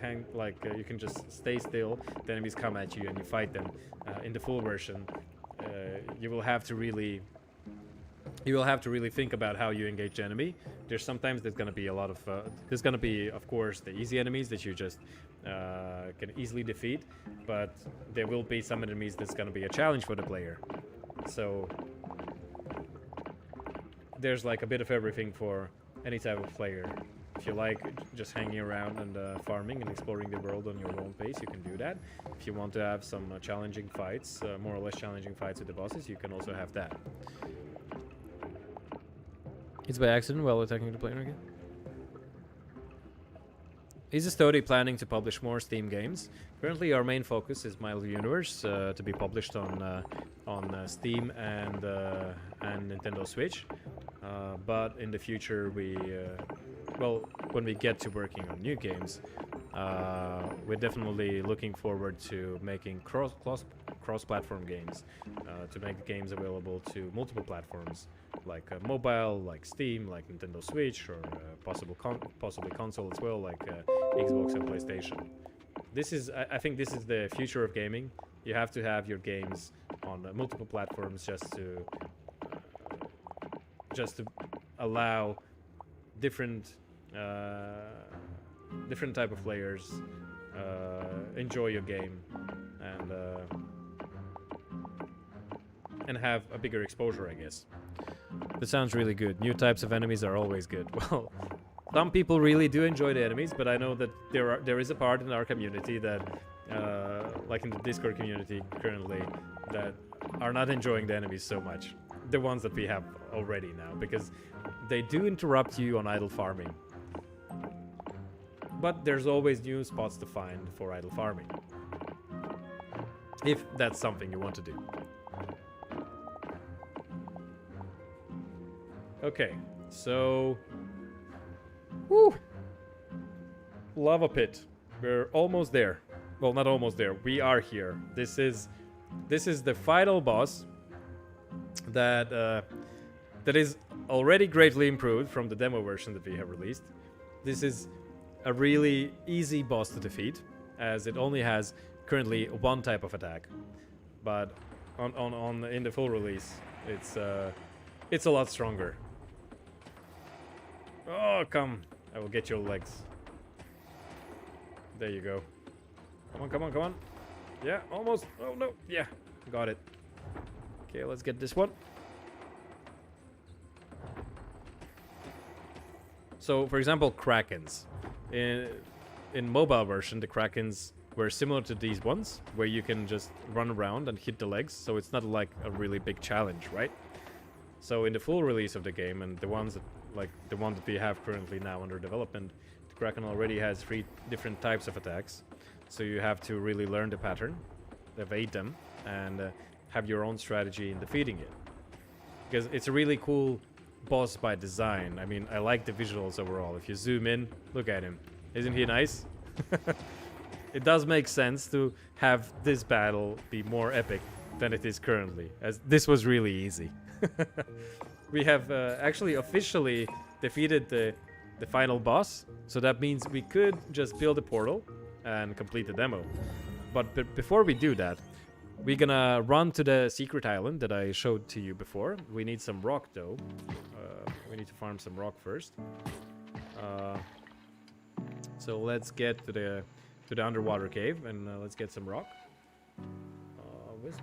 hang, like you can just stay still. The enemies come at you and you fight them. In the full version, you will have to really think about how you engage the enemy. Sometimes there's gonna be a lot of there's gonna be, of course, the easy enemies that you just can easily defeat, but there will be some enemies that's gonna be a challenge for the player. So there's like a bit of everything for any type of player. If you like just hanging around and farming and exploring the world on your own pace, you can do that. If you want to have some challenging fights, more or less challenging fights with the bosses, you can also have that. It's by accident while attacking the player again. Is the study planning to publish more Steam games? Currently, our main focus is My Little Universe, to be published on Steam and Nintendo Switch. But in the future, when we get to working on new games, we're definitely looking forward to making cross-platform games, to make the games available to multiple platforms, like mobile, like Steam, like Nintendo Switch, or possibly console as well, like Xbox and PlayStation. I think this is the future of gaming. You have to have your games on multiple platforms just to allow different type of players enjoy your game and have a bigger exposure, I guess. That sounds really good. New types of enemies are always good. Well, some people really do enjoy the enemies, but I know that there is a part in our community that, like in the Discord community currently, that are not enjoying the enemies so much. The ones that we have already now, because they do interrupt you on idle farming. But there's always new spots to find for idle farming, if that's something you want to do. Okay, so woo! Lava pit. We're almost there. Well, not almost there. We are here. This is the final boss that is already greatly improved from the demo version that we have released. This is a really easy boss to defeat, as it only has currently one type of attack. But in the full release, it's a lot stronger. Oh, come! I will get your legs. There you go. Come on, come on, come on. Yeah, almost. Oh no, yeah, got it. Okay, let's get this one. So, for example, Krakens. In mobile version, the Krakens were similar to these ones, where you can just run around and hit the legs, so it's not like a really big challenge, right? So in the full release of the game, and the ones that, like the one that we have currently now under development, the Kraken already has 3 different types of attacks. So you have to really learn the pattern, evade them, and have your own strategy in defeating it. Because it's a really cool boss by design. I mean, I like the visuals overall. If you zoom in, look at him. Isn't he nice? It does make sense to have this battle be more epic than it is currently, as this was really easy. We have actually officially defeated the final boss, so that means we could just build a portal and complete the demo. But before we do that, we're gonna run to the secret island that I showed to you before. We need some rock though. We need to farm some rock first. So let's get to the underwater cave and let's get some rock.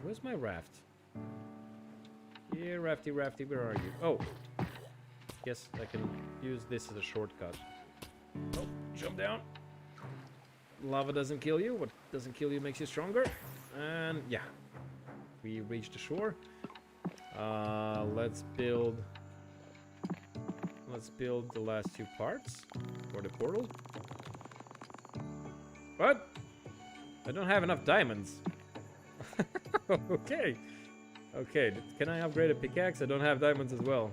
Where's my raft? Yeah, Rafty, where are you? Oh, yes, I can use this as a shortcut. Oh, jump down. Lava doesn't kill you. What doesn't kill you makes you stronger. And yeah, we reached the shore. Let's build the last 2 parts for the portal. What? I don't have enough diamonds. Okay. Okay, can I upgrade a pickaxe? I don't have diamonds as well.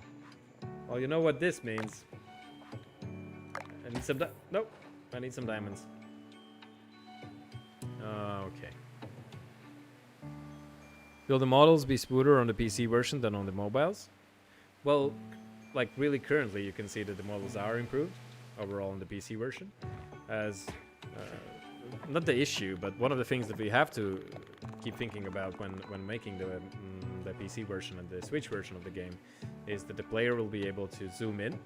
Well, you know what this means. I need some nope. I need some diamonds. Okay. Will the models be smoother on the PC version than on the mobiles? Well, like really currently you can see that the models are improved overall on the PC version. As not the issue, but one of the things that we have to keep thinking about when making the PC version and the Switch version of the game is that the player will be able to zoom in,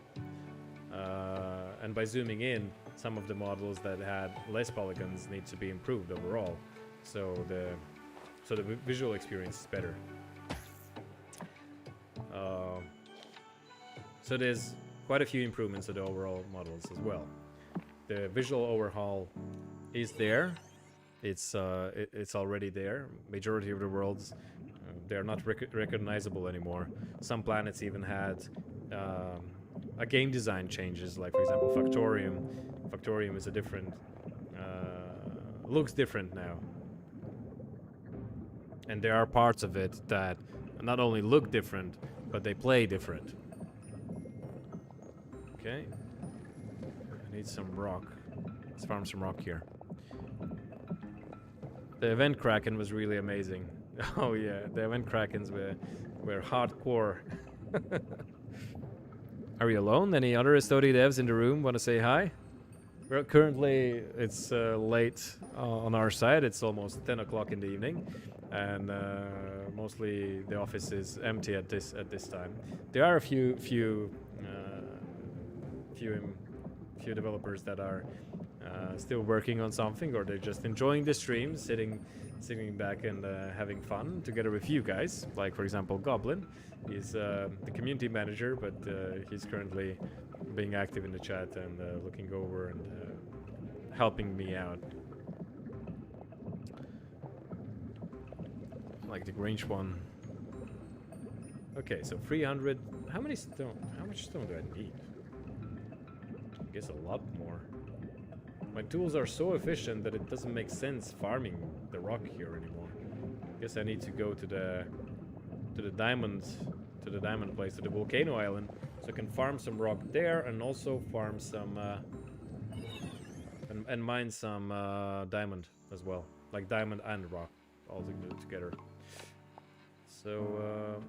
and by zooming in, some of the models that had less polygons need to be improved overall, so the visual experience is better. So there's quite a few improvements to the overall models as well. The visual overhaul is there. It's already there. Majority of the worlds, they're not recognizable anymore. Some planets even had a game design changes, like for example Factorium. Factorium is a different, looks different now. And there are parts of it that not only look different, but they play different. Okay. I need some rock. Let's farm some rock here. The event Kraken was really amazing. Oh yeah, the event Krakens were hardcore. Are you alone? Any other Estodi devs in the room want to say hi? Well, currently it's late on our side. It's almost 10 o'clock in the evening, and mostly the office is empty at this time. There are a few developers that are still working on something, or they're just enjoying the stream, sitting back and having fun together with you guys. Like for example, Goblin. He's the community manager, but he's currently being active in the chat and looking over and helping me out. Like the Grange one. Okay, so 300. How many stone? How much stone do I need? I guess a lot more. My tools are so efficient that it doesn't make sense farming the rock here anymore. I guess I need to go to the diamond place, to the volcano island, so I can farm some rock there and also farm some and mine some diamond as well, like diamond and rock all together. So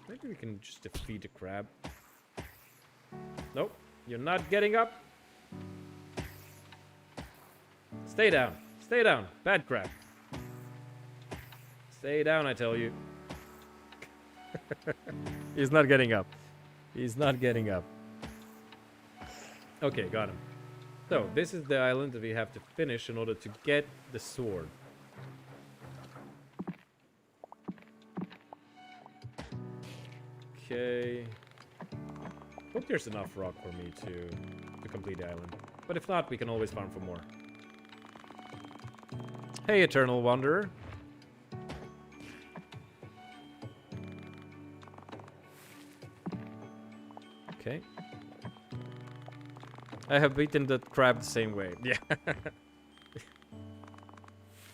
maybe we can just defeat the crab. Nope, you're not getting up. Stay down. Stay down. Bad crap. Stay down, I tell you. He's not getting up. He's not getting up. Okay, got him. So, this is the island that we have to finish in order to get the sword. Okay. Hope there's enough rock for me to complete the island. But if not, we can always farm for more. Hey, Eternal Wanderer. Okay. I have beaten the crab the same way. Yeah.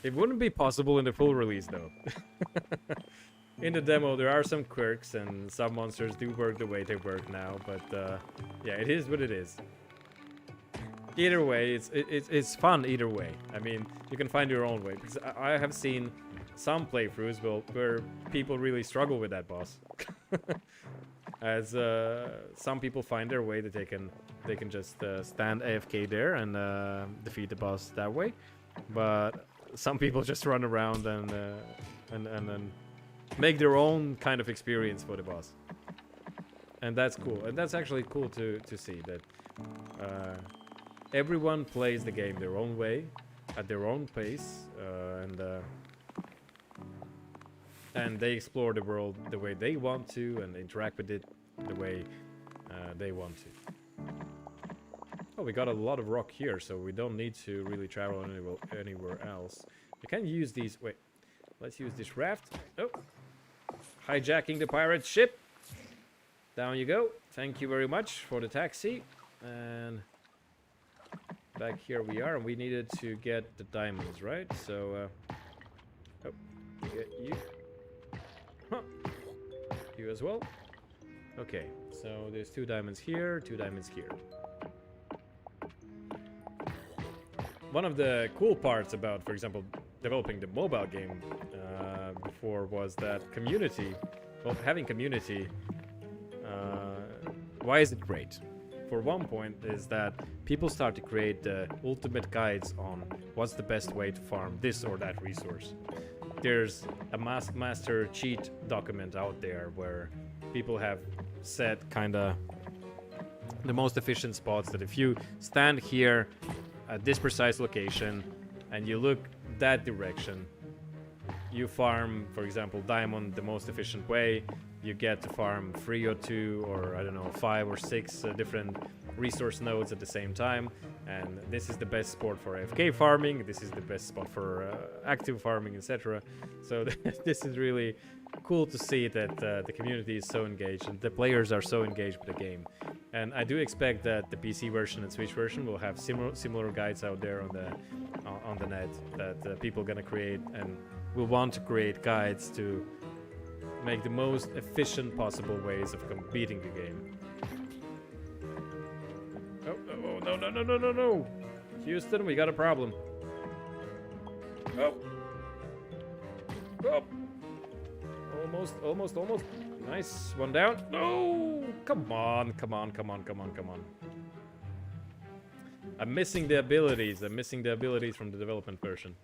It wouldn't be possible in the full release, though. In the demo, there are some quirks, and some monsters do work the way they work now, but yeah, it is what it is. Either way, it's fun either way. I mean, you can find your own way, because I have seen some playthroughs where people really struggle with that boss. As some people find their way that they can just stand AFK there and defeat the boss that way, but some people just run around and make their own kind of experience for the boss, and that's cool. And that's actually cool to see that everyone plays the game their own way, at their own pace, and they explore the world the way they want to and interact with it the way they want to. Oh, we got a lot of rock here, so we don't need to really travel anywhere else. We can use these. Wait, let's use this raft. Oh, hijacking the pirate ship. Down you go. Thank you very much for the taxi. And back here we are, and we needed to get the diamonds, right? So, oh, get you. Huh. You as well. Okay, so there's 2 diamonds here, 2 diamonds here. One of the cool parts about, for example, developing the mobile game before was that community. Well, having community, why is it great? For one point is that people start to create the ultimate guides on what's the best way to farm this or that resource. There's a master cheat document out there where people have set kinda the most efficient spots, that if you stand here at this precise location and you look that direction, you farm, for example, diamond the most efficient way. You get to farm 3 or 2 or I don't know 5 or 6 different resource nodes at the same time, and this is the best spot for AFK farming, this is the best spot for active farming, etc. So this is really cool to see that the community is so engaged and the players are so engaged with the game. And I do expect that the PC version and Switch version will have similar guides out there on the net that people are gonna create, and will want to create guides to make the most efficient possible ways of beating the game. Oh, no. Houston, we got a problem. Oh. Almost. Nice, one down. No! Come on. I'm missing the abilities. From the development version.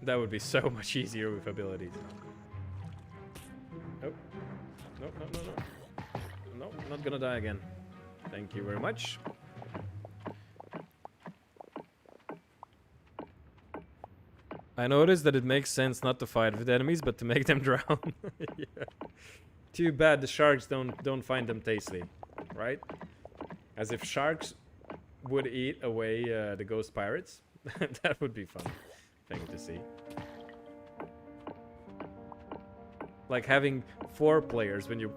That would be so much easier with abilities. Oh. No, I'm not gonna die again. Thank you very much. I noticed that it makes sense not to fight with enemies, but to make them drown. Yeah. Too bad the sharks don't find them tasty, right? As if sharks would eat away the ghost pirates. That would be fun thing to see. Like having 4 players when you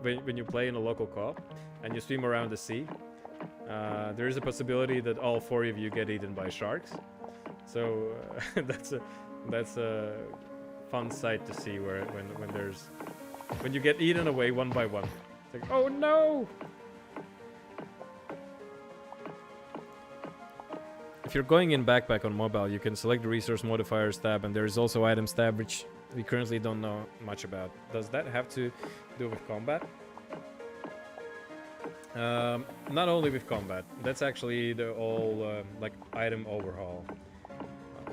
play in a local co-op and you swim around the sea. There is a possibility that all 4 of you get eaten by sharks. So that's a fun sight to see when you get eaten away one by one. It's like, oh no! If you're going in Backpack on mobile, you can select the Resource Modifiers tab, and there is also Items tab, which we currently don't know much about. Does that have to do with combat? Not only with combat. That's actually the whole like item overhaul.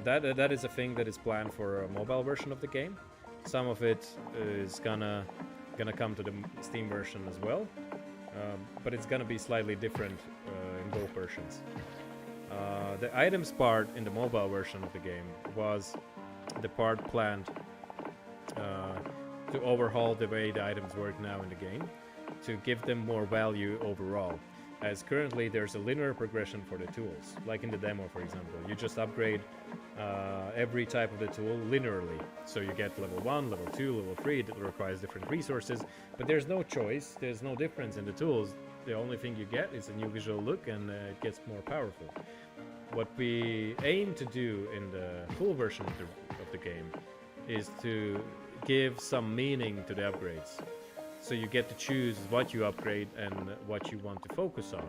That is a thing that is planned for a mobile version of the game. Some of it is gonna come to the Steam version as well, but it's gonna be slightly different in both versions. The items part in the mobile version of the game was the part planned to overhaul the way the items work now in the game. to give them more value overall. As currently there's a linear progression for the tools, like in the demo, for example. You just upgrade every type of the tool linearly. So you get level 1, level 2, level 3, it requires different resources, but there's no choice, there's no difference in the tools. The only thing you get is a new visual look, and it gets more powerful. What we aim to do in the full version of the game is to give some meaning to the upgrades. So you get to choose what you upgrade and what you want to focus on.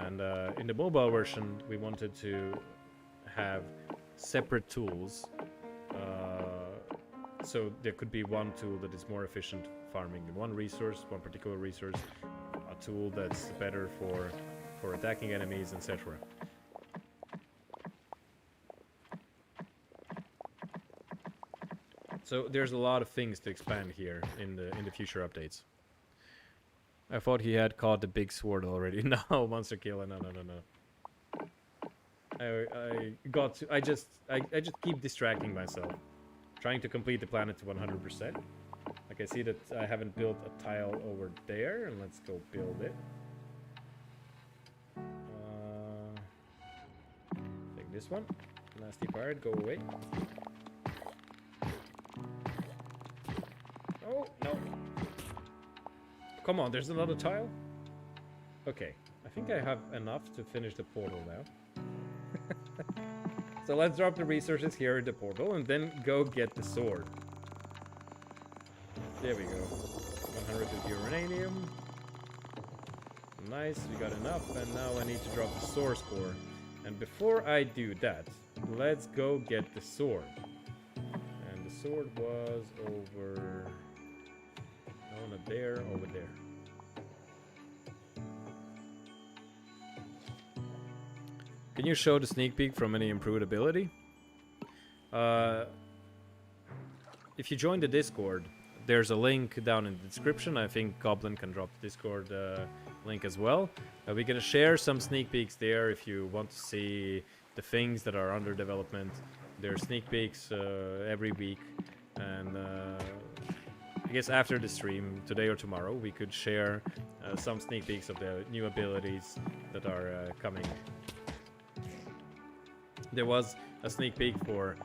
And in the mobile version, we wanted to have separate tools. So there could be one tool that is more efficient farming one resource, one particular resource, a tool that's better for attacking enemies, etc. So there's a lot of things to expand here in the future updates. I thought he had caught the big sword already. No, monster killer. No. I just keep distracting myself, trying to complete the planet to 100%. Like I see that I haven't built a tile over there, and let's go build it. Take this one. Nasty pirate, go away. Oh, no. Come on, there's another tile? Okay, I think I have enough to finish the portal now. So let's drop the resources here in the portal and then go get the sword. There we go. 150 uranium. Nice, we got enough, and now I need to drop the source core. And before I do that, let's go get the sword. And the sword was over... No, not there, over there. Can you show the sneak peek from any improved ability? If you join the Discord, there's a link down in the description. I think Goblin can drop the Discord link as well. We're gonna share some sneak peeks there if you want to see the things that are under development. There are sneak peeks every week, and I guess after the stream, today or tomorrow, we could share some sneak peeks of the new abilities that are coming. There was a sneak peek for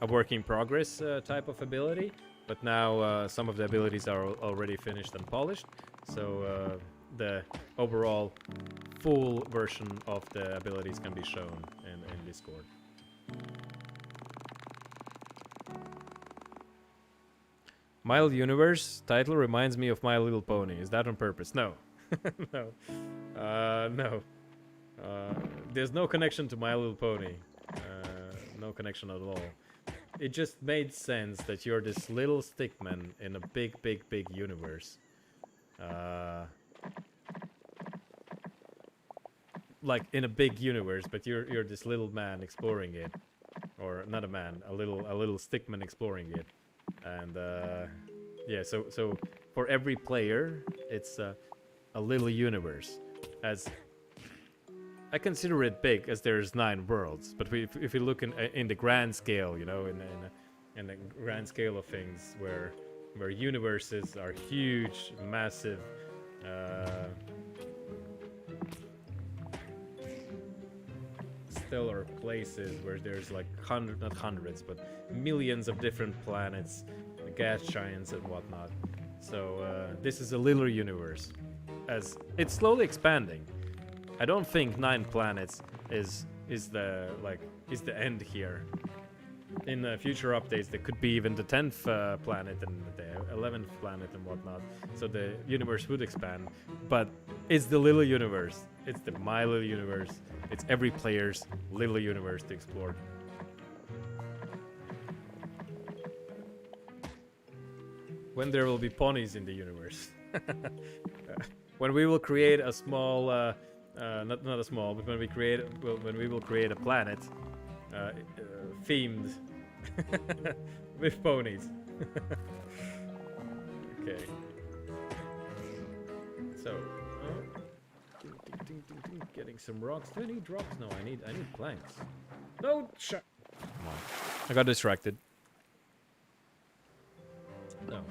a work in progress type of ability, but now some of the abilities are already finished and polished, so the overall full version of the abilities can be shown in Discord. My Little Universe title reminds me of My Little Pony. Is that on purpose? No. No. No. There's no connection to My Little Pony. No connection at all. It just made sense that you're this little stickman in a big universe. Like in a big universe, but you're this little man exploring it, or not a man, a little stickman exploring it, and yeah. So for every player, it's a little universe. As I consider it big, as there's 9 worlds, but if we look in the grand scale, you know, in the grand scale of things, where universes are huge, massive, stellar places where there's like not hundreds, but millions of different planets, gas giants and whatnot. So this is a little universe, as it's slowly expanding. I don't think 9 planets is the end here. In future updates, there could be even the 10th planet and the 11th planet and whatnot. So the universe would expand, but it's the little universe. It's the My Little Universe. It's every player's little universe to explore. When there will be ponies in the universe. When we will create a small. Not a small, but when we will create a planet themed with ponies. Okay. So, getting some rocks. Do I need rocks? No, I need planks. No, shut. Come on. I got distracted. No.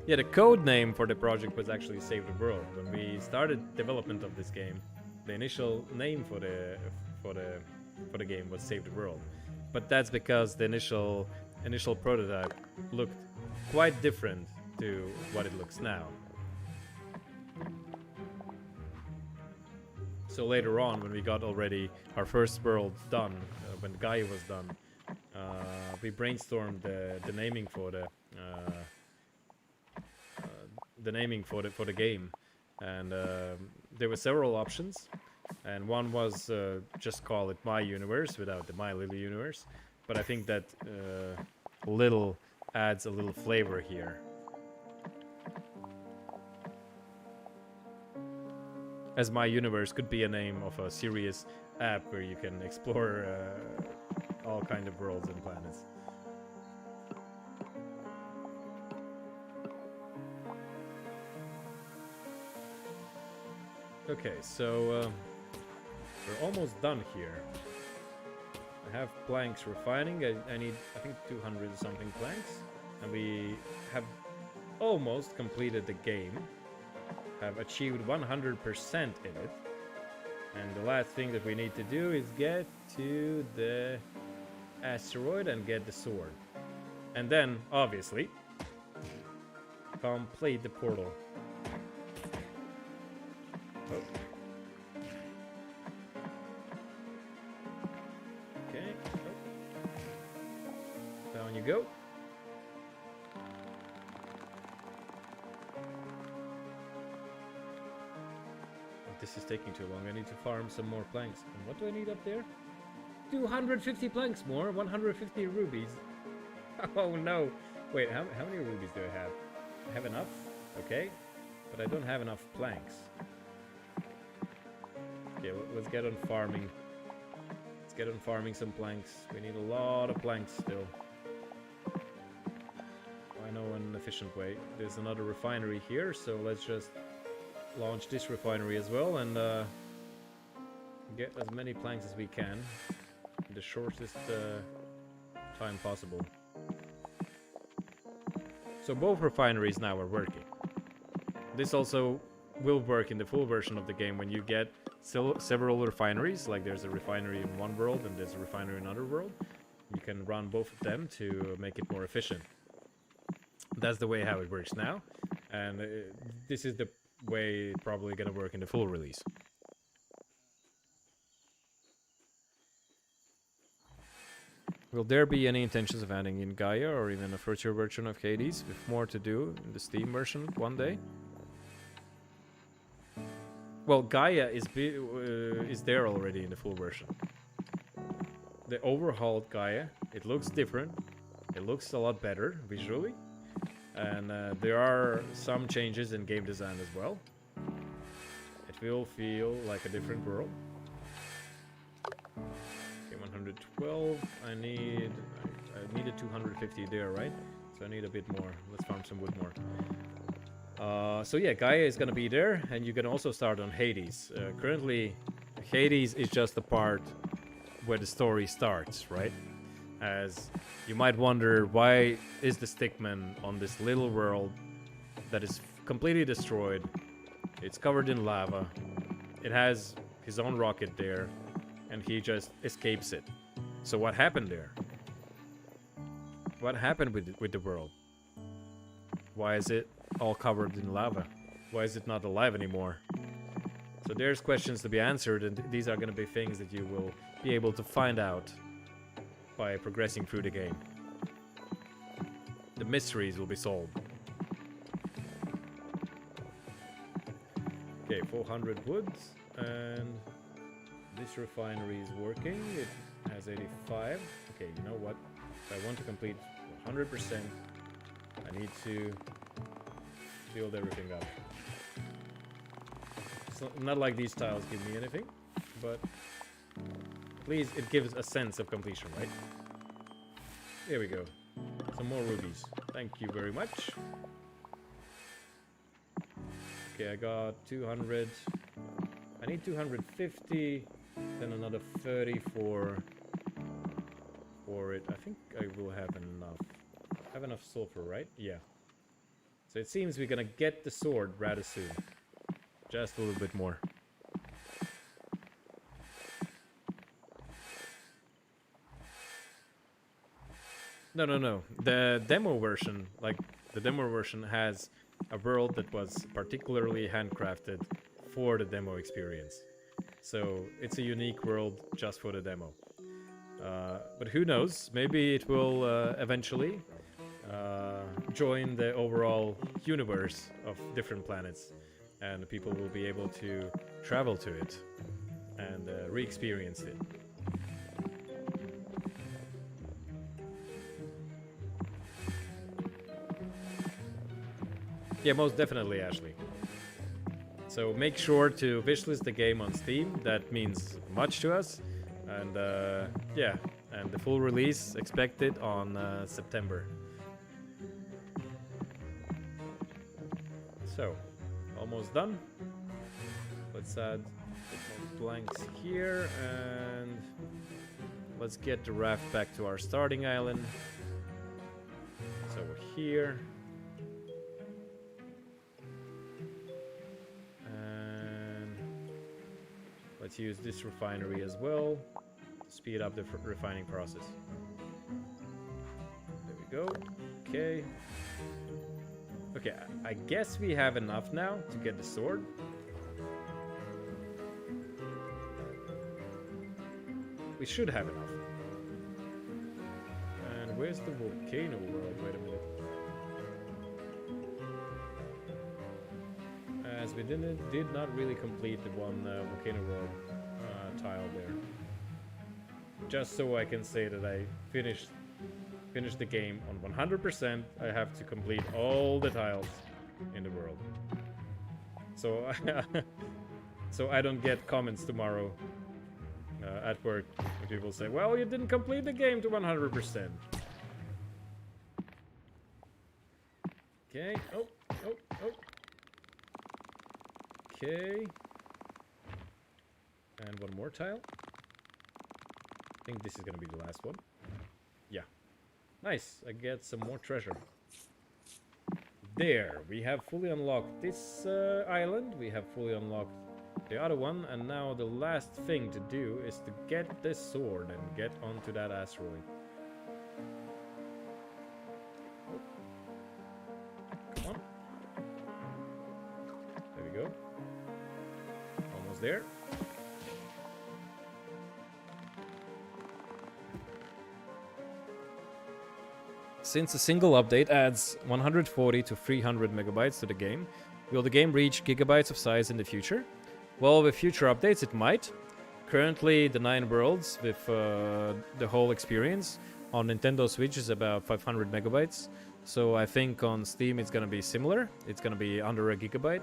Yeah, the code name for the project was actually Save the World. When we started development of this game, the initial name for the game was Save the World. But that's because the initial prototype looked quite different to what it looks now. So later on, when we got already our first world done, when Gaia was done, we brainstormed the naming for the game, and there were several options, and one was just call it My Universe without the My Little Universe, but I think that little adds a little flavor here. As My Universe could be a name of a serious app where you can explore all kind of worlds and planets. Okay, so we're almost done here. I have planks refining. I need, I think, 200 something planks, and we have almost completed the game. Have achieved 100% in it, and the last thing that we need to do is get to the asteroid and get the sword, and then obviously complete the portal. Oh. Okay. Oh. Down you go. This is taking too long. I need to farm some more planks. And what do I need up there? 250 planks more. 150 rubies. Oh no. Wait, how many rubies do I have? I have enough. Okay. But I don't have enough planks. Okay, let's get on farming. Let's get on farming some planks. We need a lot of planks still. I know an efficient way. There's another refinery here, so let's just launch this refinery as well and get as many planks as we can in the shortest time possible. So both refineries now are working. This also will work in the full version of the game when you get several refineries, like there's a refinery in one world and there's a refinery in another world. You can run both of them to make it more efficient. That's the way how it works now, and this is the way it's probably gonna work in the full release. Will there be any intentions of adding in Gaia or even a future version of Hades with more to do in the Steam version one day? Well, Gaia is there already in the full version. The overhauled Gaia, it looks different. It looks a lot better visually. And there are some changes in game design as well. It will feel like a different world. Okay, 112. I needed 250 there, right? So I need a bit more. Let's farm some wood more. So yeah, Gaia is gonna be there, and you can also start on Hades. Currently, Hades is just the part where the story starts, right? As you might wonder, why is the stickman on this little world that is completely destroyed? It's covered in lava. It has his own rocket there, and he just escapes it. So what happened there? What happened with the world? Why is it all covered in lava? Why is it not alive anymore? So there's questions to be answered, and these are going to be things that you will be able to find out by progressing through the game. The mysteries will be solved. Okay, 400 woods, and this refinery is working. It has 85. Okay, you know what? If I want to complete 100%, I need to build everything up. It's not like these tiles give me anything, but at least it gives a sense of completion, right? There we go. Some more rubies. Thank you very much. Okay, I got 200. I need 250, then another 30 for it. I think I will have enough. I have enough sulfur, right? Yeah. So it seems we're gonna get the sword rather soon. Just a little bit more. No. The demo version, has a world that was particularly handcrafted for the demo experience. So it's a unique world just for the demo. But who knows? Maybe it will eventually join the overall universe of different planets, and people will be able to travel to it and re-experience it. Yeah, most definitely, Ashley. So make sure to wishlist the game on Steam. That means much to us. And yeah, and the full release expected on September. So, almost done. Let's add more blanks here, and let's get the raft back to our starting island. So here. And let's use this refinery as well to speed up the refining process. There we go. Okay. Okay, I guess we have enough now to get the sword. We should have enough. And where's the volcano world? Wait a minute. As we did not really complete the one volcano world tile there. Just so I can say that I finished the game on 100%, I have to complete all the tiles in the world. So, so I don't get comments tomorrow at work when people say, well, you didn't complete the game to 100%. Okay, oh. Okay. And one more tile. I think this is gonna be the last one. Yeah. Nice, I get some more treasure. There, we have fully unlocked this island. We have fully unlocked the other one. And now the last thing to do is to get this sword and get onto that asteroid. Come on. There we go. Almost there. Since a single update adds 140 to 300 megabytes to the game, will the game reach gigabytes of size in the future? Well, with future updates it might. Currently the 9 worlds with the whole experience on Nintendo Switch is about 500 megabytes. So I think on Steam it's gonna be similar. It's gonna be under a gigabyte.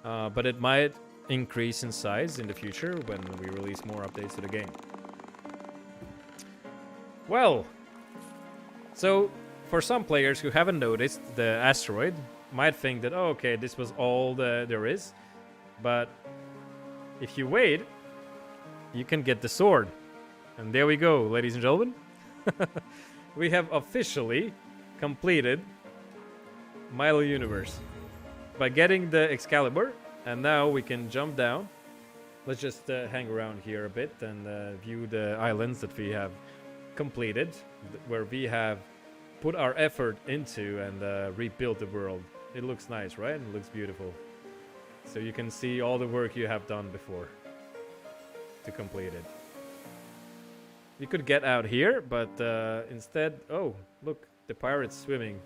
But it might increase in size in the future when we release more updates to the game. Well, so for some players who haven't noticed the asteroid might think that, oh, okay, this was all there is. But if you wait, you can get the sword. And there we go, ladies and gentlemen. We have officially completed My Little Universe by getting the Excalibur. And now we can jump down. Let's just hang around here a bit and view the islands that we have completed, where we have put our effort into and rebuilt the world. It looks nice, right? It looks beautiful. So you can see all the work you have done before to complete it. You could get out here, but instead... Oh, look, the pirate's swimming.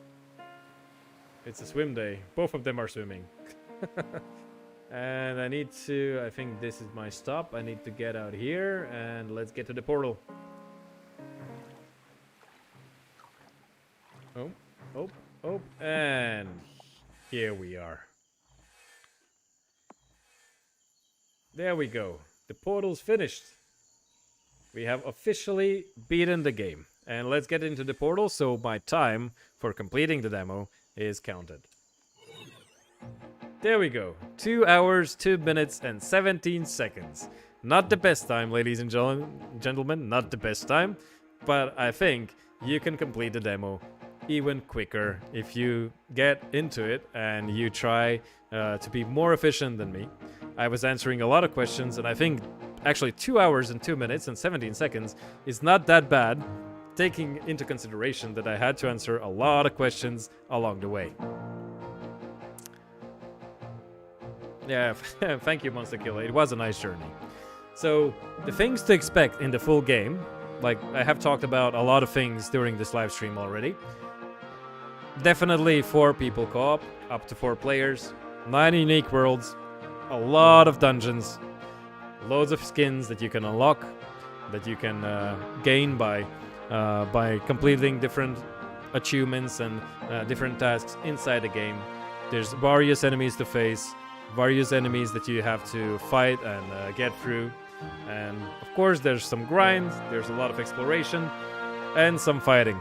It's a swim day. Both of them are swimming. And I need to... I think this is my stop. I need to get out here, and let's get to the portal. Oh, and here we are. There we go. The portal's finished. We have officially beaten the game. And let's get into the portal so my time for completing the demo is counted. There we go. 2 hours, 2 minutes, and 17 seconds. Not the best time, ladies and gentlemen. Not the best time. But I think you can complete the demo even quicker if you get into it and you try to be more efficient than me. I was answering a lot of questions, and I think actually 2 hours and 2 minutes and 17 seconds is not that bad, taking into consideration that I had to answer a lot of questions along the way. Yeah, thank you, Monster Killer. It was a nice journey. So, the things to expect in the full game, like I have talked about a lot of things during this live stream already. Definitely 4 people co-op, up to 4 players, 9 unique worlds, a lot of dungeons, loads of skins that you can unlock, that you can gain by completing different achievements and different tasks inside the game. There's various enemies to face, various enemies that you have to fight and get through. And of course there's some grind, there's a lot of exploration, and some fighting.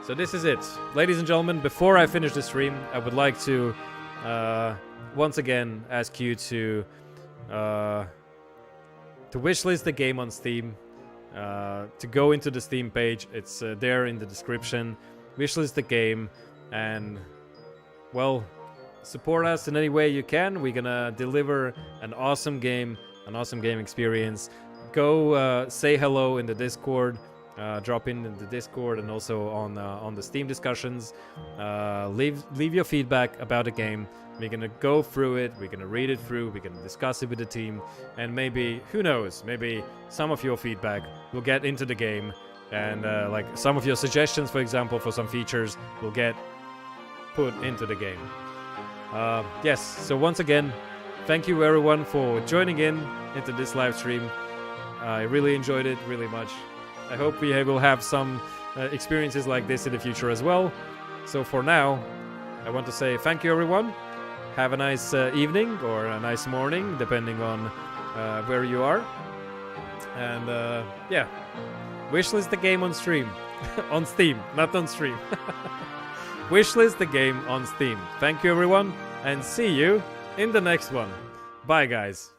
So this is it. Ladies and gentlemen, before I finish the stream, I would like to once again ask you to wishlist the game on Steam, to go into the Steam page. It's there in the description. Wishlist the game and, well, support us in any way you can. We're gonna deliver an awesome game experience. Go say hello in the Discord. Drop in the Discord and also on the Steam discussions. Leave your feedback about the game. We're gonna go through it. We're gonna read it through. We're gonna discuss it with the team, and maybe, who knows? Maybe some of your feedback will get into the game, and like some of your suggestions, for example, for some features, will get put into the game. Yes. So once again, thank you everyone for joining in into this live stream. I really enjoyed it really much. I hope we will have some experiences like this in the future as well. So for now, I want to say thank you everyone. Have a nice evening or a nice morning, depending on where you are. And yeah, wishlist the game on stream. On Steam, not on stream. Wishlist the game on Steam. Thank you everyone, and see you in the next one. Bye guys.